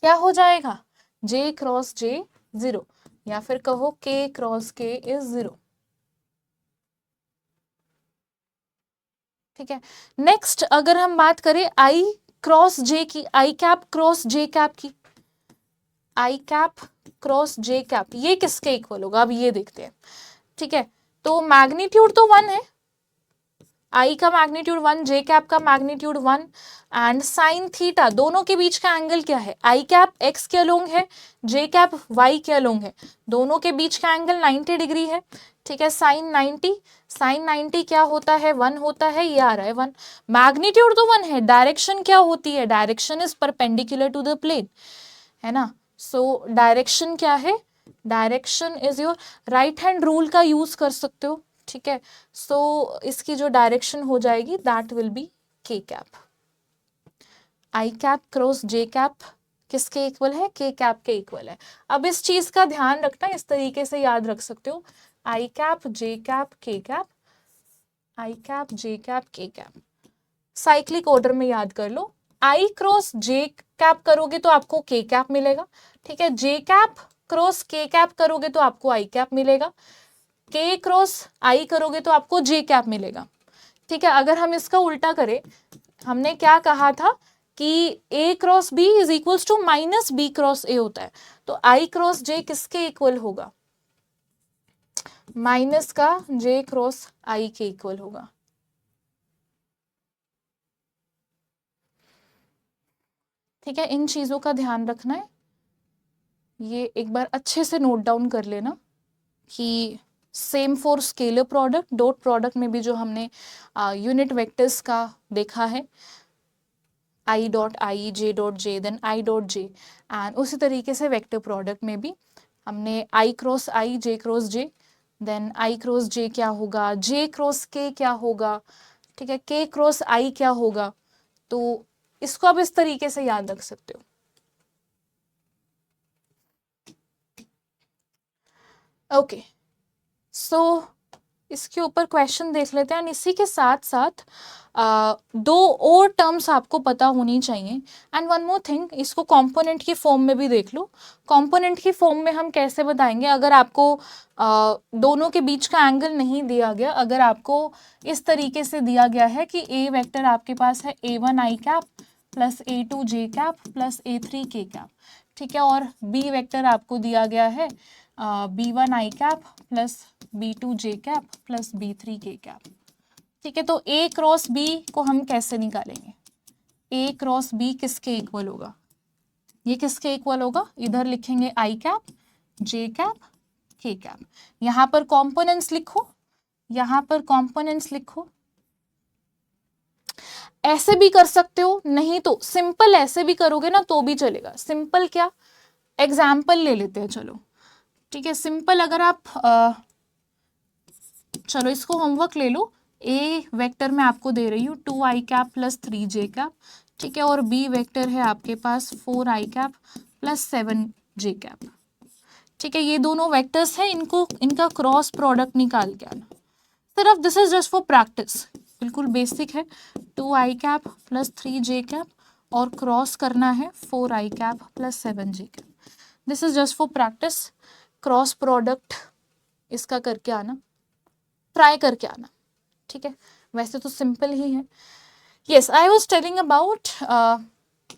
क्या हो जाएगा? जे क्रॉस जे 0, या फिर कहो के क्रॉस के इज 0, ठीक है। नेक्स्ट अगर हम बात करें आई क्रॉस जे की, आई कैप क्रॉस जे कैप की, आई कैप क्रॉस जे कैप ये किसके इक्वल होगा? अब ये देखते हैं, ठीक है। तो मैग्नीट्यूड तो 1 है, आई का मैग्नीट्यूड 1, जे कैप का मैग्नीट्यूड 1, एंड साइन थीटा, दोनों के बीच का एंगल क्या है? आई कैप एक्स के अलोंग है, जे कैप वाई के अलोंग है, दोनों के बीच का एंगल 90 डिग्री है, ठीक है। साइन 90 क्या होता है? 1 होता है, ये आ रहा है 1। मैग्नीट्यूड तो 1 है, डायरेक्शन क्या होती है? Direction is perpendicular to the plane, है ना। सो डायरेक्शन क्या है? Direction is your right hand rule का यूज कर सकते हो, ठीक है। सो इसकी जो डायरेक्शन हो जाएगी दैट विल बी के कैप। आई कैप क्रॉस जे कैप किसके इक्वल है? के कैप के इक्वल है। अब इस चीज का ध्यान रखना, इस तरीके से याद रख सकते हो, आई कैप जे कैप के कैप, आई कैप जे कैप के कैप, साइक्लिक ऑर्डर में याद कर लो। आई क्रॉस जे कैप करोगे तो आपको के कैप मिलेगा, ठीक है। जे कैप क्रॉस के कैप करोगे तो आपको आई कैप मिलेगा, के क्रॉस आई करोगे तो आपको जे कैप मिलेगा, ठीक है। अगर हम इसका उल्टा करें, हमने क्या कहा था कि A cross B is equals to minus B cross A होता है, तो आई क्रॉस जे किसके इक्वल होगा? माइनस का जे क्रॉस आई के इक्वल होगा, ठीक है। इन चीजों का ध्यान रखना है, ये एक बार अच्छे से नोट डाउन कर लेना कि same for scalar product, dot product में भी जो हमने यूनिट वेक्टर्स का देखा है, I dot I, J dot J, then I dot J, and उसी तरीके से वेक्टर प्रोडक्ट में भी हमने I cross I, J cross J, then I cross J क्या होगा, जे क्रॉस के क्या होगा, ठीक है, के क्रॉस आई क्या होगा। तो इसको आप इस तरीके से याद रख सकते हो। ओके, सो इसके ऊपर क्वेश्चन देख लेते हैं, एंड इसी के साथ साथ दो और टर्म्स आपको पता होनी चाहिए। एंड वन मोर थिंग, इसको कंपोनेंट की फॉर्म में भी देख लो। कंपोनेंट की फॉर्म में हम कैसे बताएंगे? अगर आपको दोनों के बीच का एंगल नहीं दिया गया, अगर आपको इस तरीके से दिया गया है कि ए वेक्टर आपके पास है a1 आई कैप प्लस a2 जे कैप प्लस a3 के कैप, ठीक है, और बी वेक्टर आपको दिया गया है b1 आई कैप प्लस b2 जे कैप प्लस b3 के कैप, ठीक है। तो a क्रॉस b को हम कैसे निकालेंगे? a क्रॉस b किसके इक्वल होगा? ये किसके इक्वल होगा? इधर लिखेंगे आई कैप, जे कैप, के कैप, यहाँ पर कॉम्पोनेंट्स लिखो, यहाँ पर कॉम्पोनेंट्स लिखो। ऐसे भी कर सकते हो, नहीं तो सिंपल ऐसे भी करोगे ना तो भी चलेगा। सिंपल क्या, एग्जाम्पल ले लेते हैं, चलो ठीक है। सिंपल अगर आप चलो इसको होमवर्क ले लो। ए वेक्टर मैं आपको दे रही हूँ 2 I cap plus 3 J cap, ठीक है, और बी वेक्टर है आपके पास 4 I cap plus 7 J cap, ठीक है। ये दोनों वेक्टर्स हैं, इनको इनका क्रॉस प्रोडक्ट निकाल के आना। सिर्फ this is just for practice, बिल्कुल बेसिक है। 2 I cap plus 3 J cap और क्रॉस करना है 4 I cap plus 7 J cap. This is just for practice. Cross product इसका करके आना, ट्राई करके आना, ठीक है। वैसे तो सिंपल ही है। Yes, I was telling about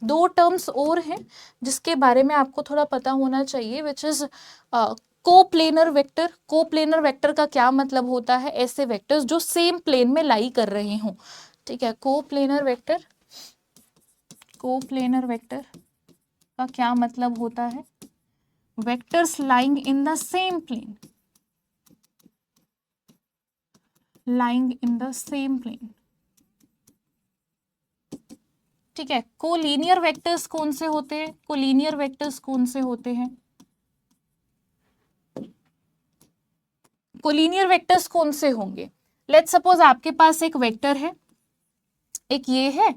दो टर्म्स और हैं जिसके बारे में आपको थोड़ा पता होना चाहिए, which is coplanar vector. Coplanar vector का क्या मतलब होता है? ऐसे वेक्टर्स जो सेम प्लेन में लाई कर रहे हों, ठीक है। कोप्लेनर वेक्टर, कोप्लेनर वेक्टर का क्या मतलब होता है? Vectors lying in the same plane, lying in the same plane, ठीक है, कोलिनियर वेक्टर्स कौन से होते हैं? कोलिनियर वेक्टर्स कौन से होते हैं? कोलिनियर वेक्टर्स कौन से होंगे? लेट्स सपोज आपके पास एक वेक्टर है, एक ये है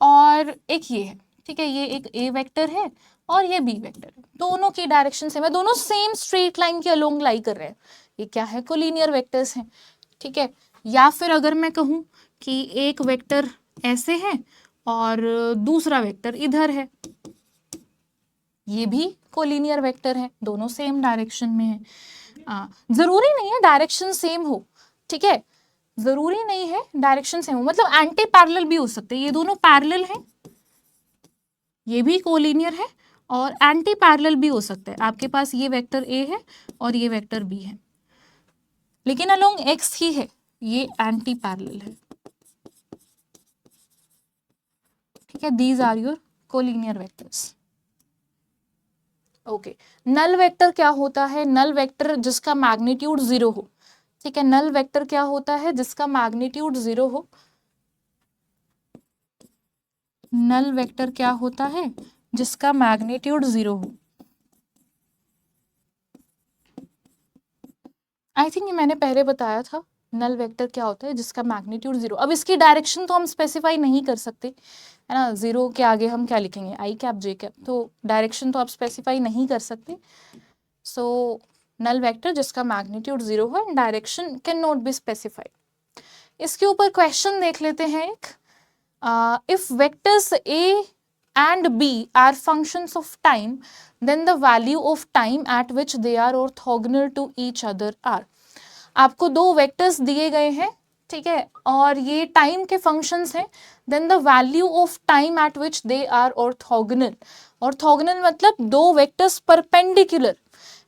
और एक ये है, ठीक है, ये एक ए वेक्टर है और ये बी वेक्टर है, दोनों की डायरेक्शन सेम है, दोनों सेम स्ट्रेट लाइन के अलोंग लाई कर रहे हैं, ये क्या है? कोलिनियर वेक्टर्स हैं, ठीक है। या फिर अगर मैं कहूँ कि एक वेक्टर ऐसे है और दूसरा वेक्टर इधर है, ये भी कोलिनियर वेक्टर है, दोनों सेम डायरेक्शन में है। जरूरी नहीं है डायरेक्शन सेम हो, ठीक है, जरूरी नहीं है डायरेक्शन सेम हो, मतलब एंटी पैरेलल भी हो सकते हैं, ये दोनों पैरेलल हैं, ये भी कोलिनियर है, और एंटी पैरेलल भी हो सकता है, आपके पास ये वेक्टर ए है और ये वेक्टर बी है, लेकिन अलोंग एक्स ही है, ये एंटी पैरेलल है, ठीक है। These are your collinear vectors. Okay, null vector क्या होता है? नल वेक्टर जिसका मैग्नीट्यूड 0 हो, ठीक है, नल वेक्टर क्या होता है? जिसका मैग्नीट्यूड 0 हो। नल वेक्टर क्या होता है? जिसका मैग्नीट्यूड 0 हो। आई थिंक ये मैंने पहले बताया था, नल वेक्टर क्या होता है? जिसका मैग्नीट्यूड 0। अब इसकी डायरेक्शन तो हम स्पेसिफाई नहीं कर सकते, है ना, 0 के आगे हम क्या लिखेंगे? आई कैप जे कैप, तो डायरेक्शन तो आप स्पेसिफाई नहीं कर सकते। सो नल वेक्टर जिसका मैग्नीट्यूड 0 हो and direction can not be specified. इसके ऊपर क्वेश्चन देख लेते हैं एक। If vectors A and b are functions of time, then the value of time at which they are orthogonal to each other are। आपको दो vectors दिए गए हैं, ठीक है, और ये टाइम के फंक्शंस हैं, then the value of time at which they are orthogonal. Orthogonal मतलब दो वेक्टर्स परपेंडिकुलर,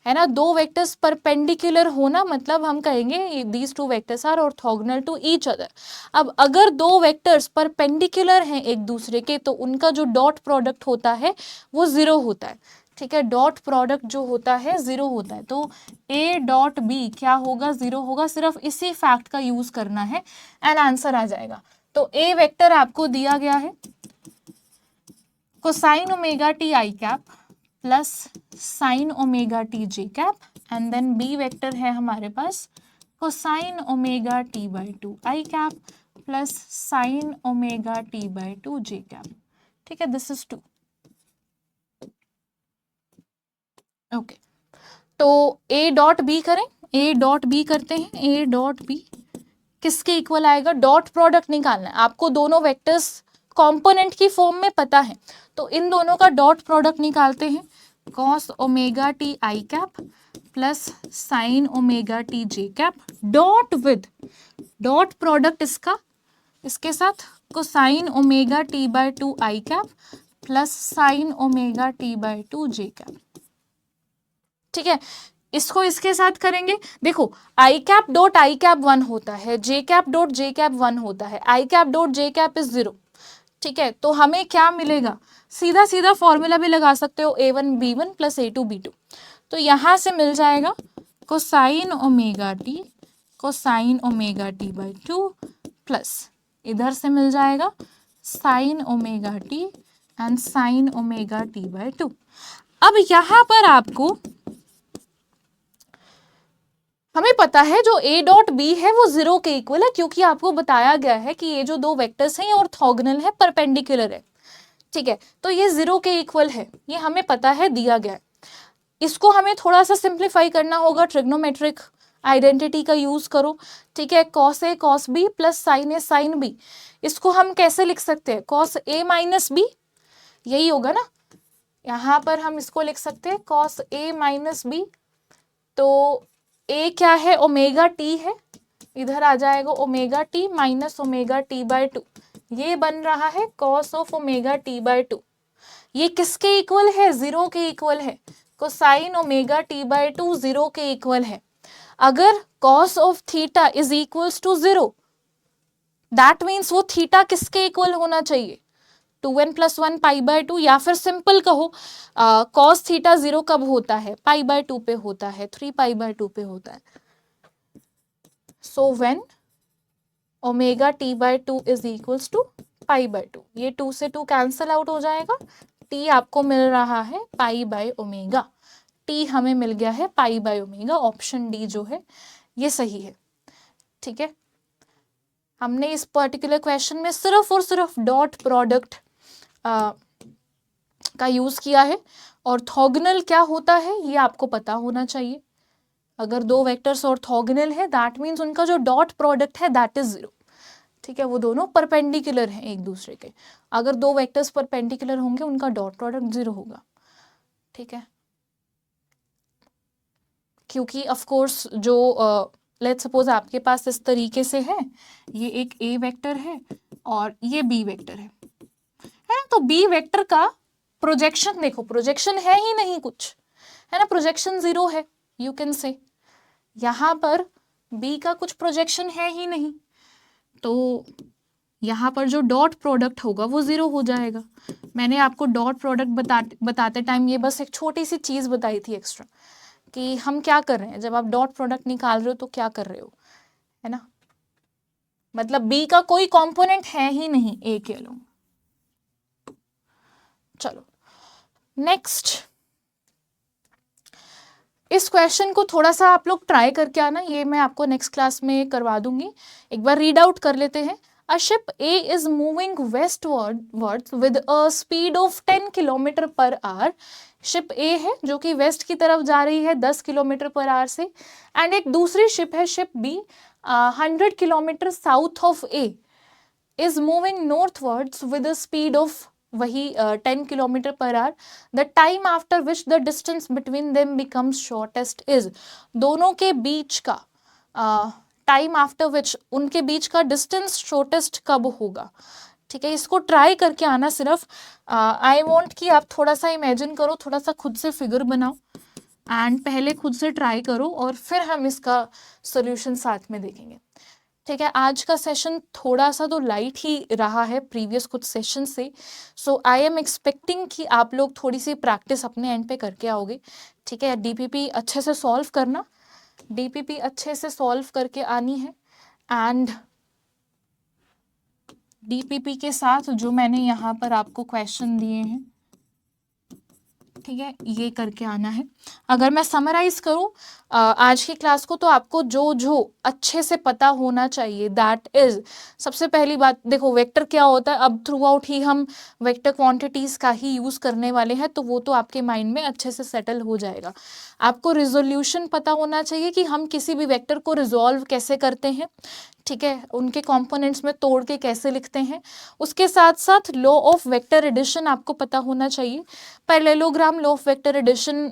है ना, दो वेक्टर्स परपेंडिकुलर होना मतलब हम कहेंगे these two vectors are orthogonal to each other. अब अगर दो वेक्टर्स परपेंडिकुलर हैं एक दूसरे के, तो उनका जो डॉट प्रोडक्ट होता है वो 0 होता है, ठीक है, डॉट प्रोडक्ट जो होता है 0 होता है। तो ए डॉट बी क्या होगा? 0 होगा, सिर्फ इसी फैक्ट का यूज करना है एंड आंसर आ जाएगा। तो ए वेक्टर आपको दिया गया है cosine omega T I cap plus sine omega T J cap, and then B vector है हमारे पास cosine omega T by 2 I cap plus sine omega T by 2 J cap, ठीक है, दिस इज 2। ओके, तो A dot B करें, ए dot B करते हैं। ए dot B किसके इक्वल आएगा? डॉट प्रोडक्ट निकालना है आपको, दोनों वेक्टर्स कंपोनेंट की फॉर्म में पता है, तो इन दोनों का डॉट प्रोडक्ट निकालते हैं। Cos omega T I cap plus sine omega T J cap dot with dot product इसका इसके साथ cosine omega T by 2 I cap plus sine omega T by 2 J cap, ठीक है। इसको इसके साथ करेंगे, देखो I cap dot I cap 1 होता है, J cap dot J cap 1 होता है, I cap dot J cap is 0, ठीक है। तो हमें क्या मिलेगा? सीधा सीधा फॉर्मूला भी लगा सकते हो, a1 b1 plus a2 b2। तो यहां से मिल जाएगा cosine omega T by 2 plus इधर से मिल जाएगा sign omega T and sign omega T by 2। अब यहां पर आपको हमें पता है जो a डॉट बी है वो 0 के इक्वल है, क्योंकि आपको बताया गया है कि ये जो दो वेक्टर्स हैं ये ऑर्थोगोनल है, परपेंडिकुलर है, ठीक है, तो ये 0 के इक्वल है, ये हमें पता है, दिया गया है। इसको हमें थोड़ा सा सिंप्लीफाई करना होगा, ट्रिग्नोमेट्रिक आइडेंटिटी का यूज करो, ठीक है, cos A cos B plus sign A sine B. इसको हम कैसे लिख सकते हैं? कॉस ए माइनस बी, यही होगा ना, यहाँ पर हम इसको लिख सकते हैं कॉस ए माइनस बी। तो ए क्या है? ओमेगा टी है, इधर आ जाएगा omega t minus omega T by 2, ये बन रहा है cos of omega T by 2। ये किसके इक्वल है? 0 के इक्वल है, कोसाइन ओमेगा टी बाय 2 0 के इक्वल है। अगर cos of theta is equals to 0, that means वो थीटा किसके इक्वल होना चाहिए? 2n प्लस 1 पाई बाय 2, या फिर सिंपल कहो कॉस थीटा 0 कब होता है? पाई बाय 2 पे होता है, 3 पाई बाय 2 पे होता है। So when omega T by 2 is equals to pi by 2, ये 2 से 2 कैंसल आउट हो जाएगा, t आपको मिल रहा है पाई बाय ओमेगा, t हमें मिल गया है pi by omega, option D जो है ये सही है। ठीक है, हमने इस पर्टिकुलर क्वेश्चन में सिर्फ और सिर्फ डॉट प्रोडक्ट का यूज किया है। ऑर्थोगोनल क्या होता है ये आपको पता होना चाहिए। अगर दो वेक्टर्स ऑर्थोगोनल है दैट मीन्स उनका जो डॉट प्रोडक्ट है दैट इज 0। ठीक है, वो दोनों परपेंडिकुलर हैं एक दूसरे के। अगर दो वेक्टर्स परपेंडिकुलर होंगे उनका डॉट प्रोडक्ट 0 होगा। ठीक है, क्योंकि ऑफ कोर्स जो लेट्स सपोज आपके पास इस तरीके से है, ये एक ए वेक्टर है और ये बी वेक्टर है ना, तो बी वेक्टर का प्रोजेक्शन देखो, प्रोजेक्शन है ही नहीं कुछ, है ना, प्रोजेक्शन 0 है, यू कैन से यहाँ पर बी का कुछ प्रोजेक्शन है ही नहीं, तो यहाँ पर जो डॉट प्रोडक्ट होगा वो 0 हो जाएगा। मैंने आपको डॉट प्रोडक्ट बताते टाइम ये बस एक छोटी सी चीज़ बताई थी एक्स्ट्रा, कि हम क्या कर रहे हैं जब आप डॉट प्रोडक्ट निकाल रहे हो तो क्या कर रहे हो, है ना, मतलब बी का कोई कंपोनेंट है ही नहीं ए के अलोंग। चलो नेक्स्ट, इस क्वेश्चन को थोड़ा सा आप लोग ट्राई करके आना, ये मैं आपको नेक्स्ट क्लास में करवा दूंगी। एक बार रीड आउट कर लेते हैं। A ship A is moving westwards with a speed of 10 kilometre per hour. Ship A है जो कि वेस्ट की तरफ जा रही है 10 किलोमीटर पर आवर से, एंड एक दूसरी शिप है ship B 100 kilometre south of A is moving northwards with a speed of वही 10 kilometre per hour. The time after which the distance between them becomes shortest is. दोनों के बीच का time after विच, उनके बीच का distance shortest कब होगा। ठीक है, इसको ट्राई करके आना। सिर्फ आई वॉन्ट कि आप थोड़ा सा इमेजिन करो, थोड़ा सा खुद से फिगर बनाओ एंड पहले खुद से ट्राई करो और फिर हम इसका सोल्यूशन साथ में देखेंगे। ठीक है, आज का सेशन थोड़ा सा तो लाइट ही रहा है प्रीवियस कुछ सेशन से, सो आई एम एक्सपेक्टिंग कि आप लोग थोड़ी सी प्रैक्टिस अपने एंड पे करके आओगे। ठीक है, डीपीपी अच्छे से सॉल्व करना, डीपीपी अच्छे से सॉल्व करके आनी है, एंड डीपीपी के साथ जो मैंने यहाँ पर आपको क्वेश्चन दिए हैं, ठीक है, ये करके आना है। अगर मैं समराइज करूँ आज की क्लास को, तो आपको जो जो अच्छे से पता होना चाहिए दैट इज, सबसे पहली बात देखो वेक्टर क्या होता है, अब थ्रू आउट ही हम वेक्टर क्वांटिटीज का ही यूज करने वाले हैं, तो वो तो आपके माइंड में अच्छे से सेटल हो जाएगा। आपको रिजोल्यूशन पता होना चाहिए कि हम किसी भी वेक्टर को रिजॉल्व कैसे करते हैं। ठीक है, उनके कंपोनेंट्स में तोड़ के कैसे लिखते हैं। उसके साथ साथ लॉ ऑफ वेक्टर एडिशन आपको पता होना चाहिए। Parallelogram law of vector addition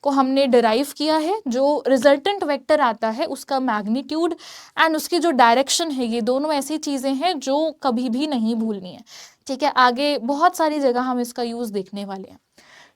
को हमने डिराइव किया है। जो रिजल्टेंट वेक्टर आता है उसका मैग्नीट्यूड एंड उसकी जो डायरेक्शन है, ये दोनों ऐसी चीज़ें हैं जो कभी भी नहीं भूलनी है। ठीक है, आगे बहुत सारी जगह हम इसका यूज़ देखने वाले हैं।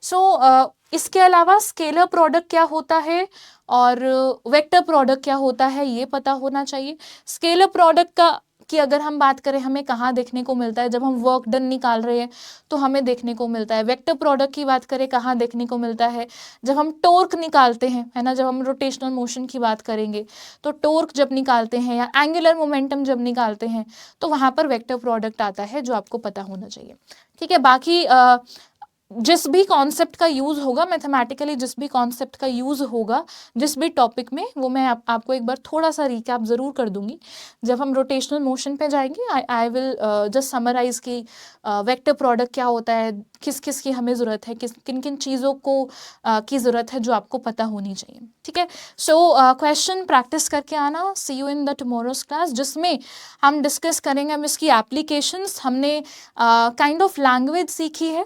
सो इसके अलावा स्केलर प्रोडक्ट क्या होता है और वेक्टर प्रोडक्ट क्या होता है ये पता होना चाहिए। स्केलर प्रोडक्ट का की अगर हम बात करें, हमें कहाँ देखने को मिलता है, जब हम वर्क डन निकाल रहे हैं तो हमें देखने को मिलता है। वेक्टर प्रोडक्ट की बात करें कहाँ देखने को मिलता है, जब हम टॉर्क निकालते हैं, है ना, जब हम रोटेशनल मोशन की बात करेंगे तो टॉर्क जब निकालते हैं या एंगुलर मोमेंटम जब निकालते हैं तो वहाँ पर वेक्टर प्रोडक्ट आता है जो आपको पता होना चाहिए। ठीक है, बाकी जिस भी कॉन्सेप्ट का यूज़ होगा मैथमेटिकली, जिस भी कॉन्सेप्ट का यूज़ होगा जिस भी टॉपिक में, वो मैं आपको एक बार थोड़ा सा रिकैप ज़रूर कर दूंगी। जब हम रोटेशनल मोशन पे जाएंगे आई विल जस्ट समराइज़ कि वेक्टर प्रोडक्ट क्या होता है, किस किस की हमें ज़रूरत है, किन किन चीज़ों को की ज़रूरत है जो आपको पता होनी चाहिए। ठीक है, सो क्वेश्चन प्रैक्टिस करके आना। See you in the tomorrow's class, जिसमें हम डिस्कस करेंगे हम इसकी एप्लीकेशंस। हमने काइंड ऑफ लैंग्वेज सीखी है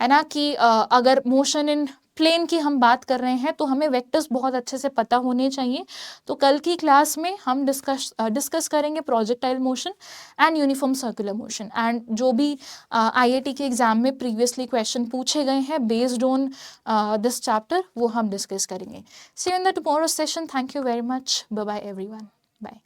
ना, कि अगर मोशन इन प्लेन की हम बात कर रहे हैं तो हमें वेक्टर्स बहुत अच्छे से पता होने चाहिए। तो कल की क्लास में हम डिस्कस करेंगे projectile motion and uniform circular motion, and जो भी आईआईटी के एग्जाम में प्रीवियसली क्वेश्चन पूछे गए हैं बेस्ड ऑन दिस चैप्टर, वो हम डिस्कस करेंगे। See you in the tomorrow session. Thank you very much. Bye bye everyone. Bye.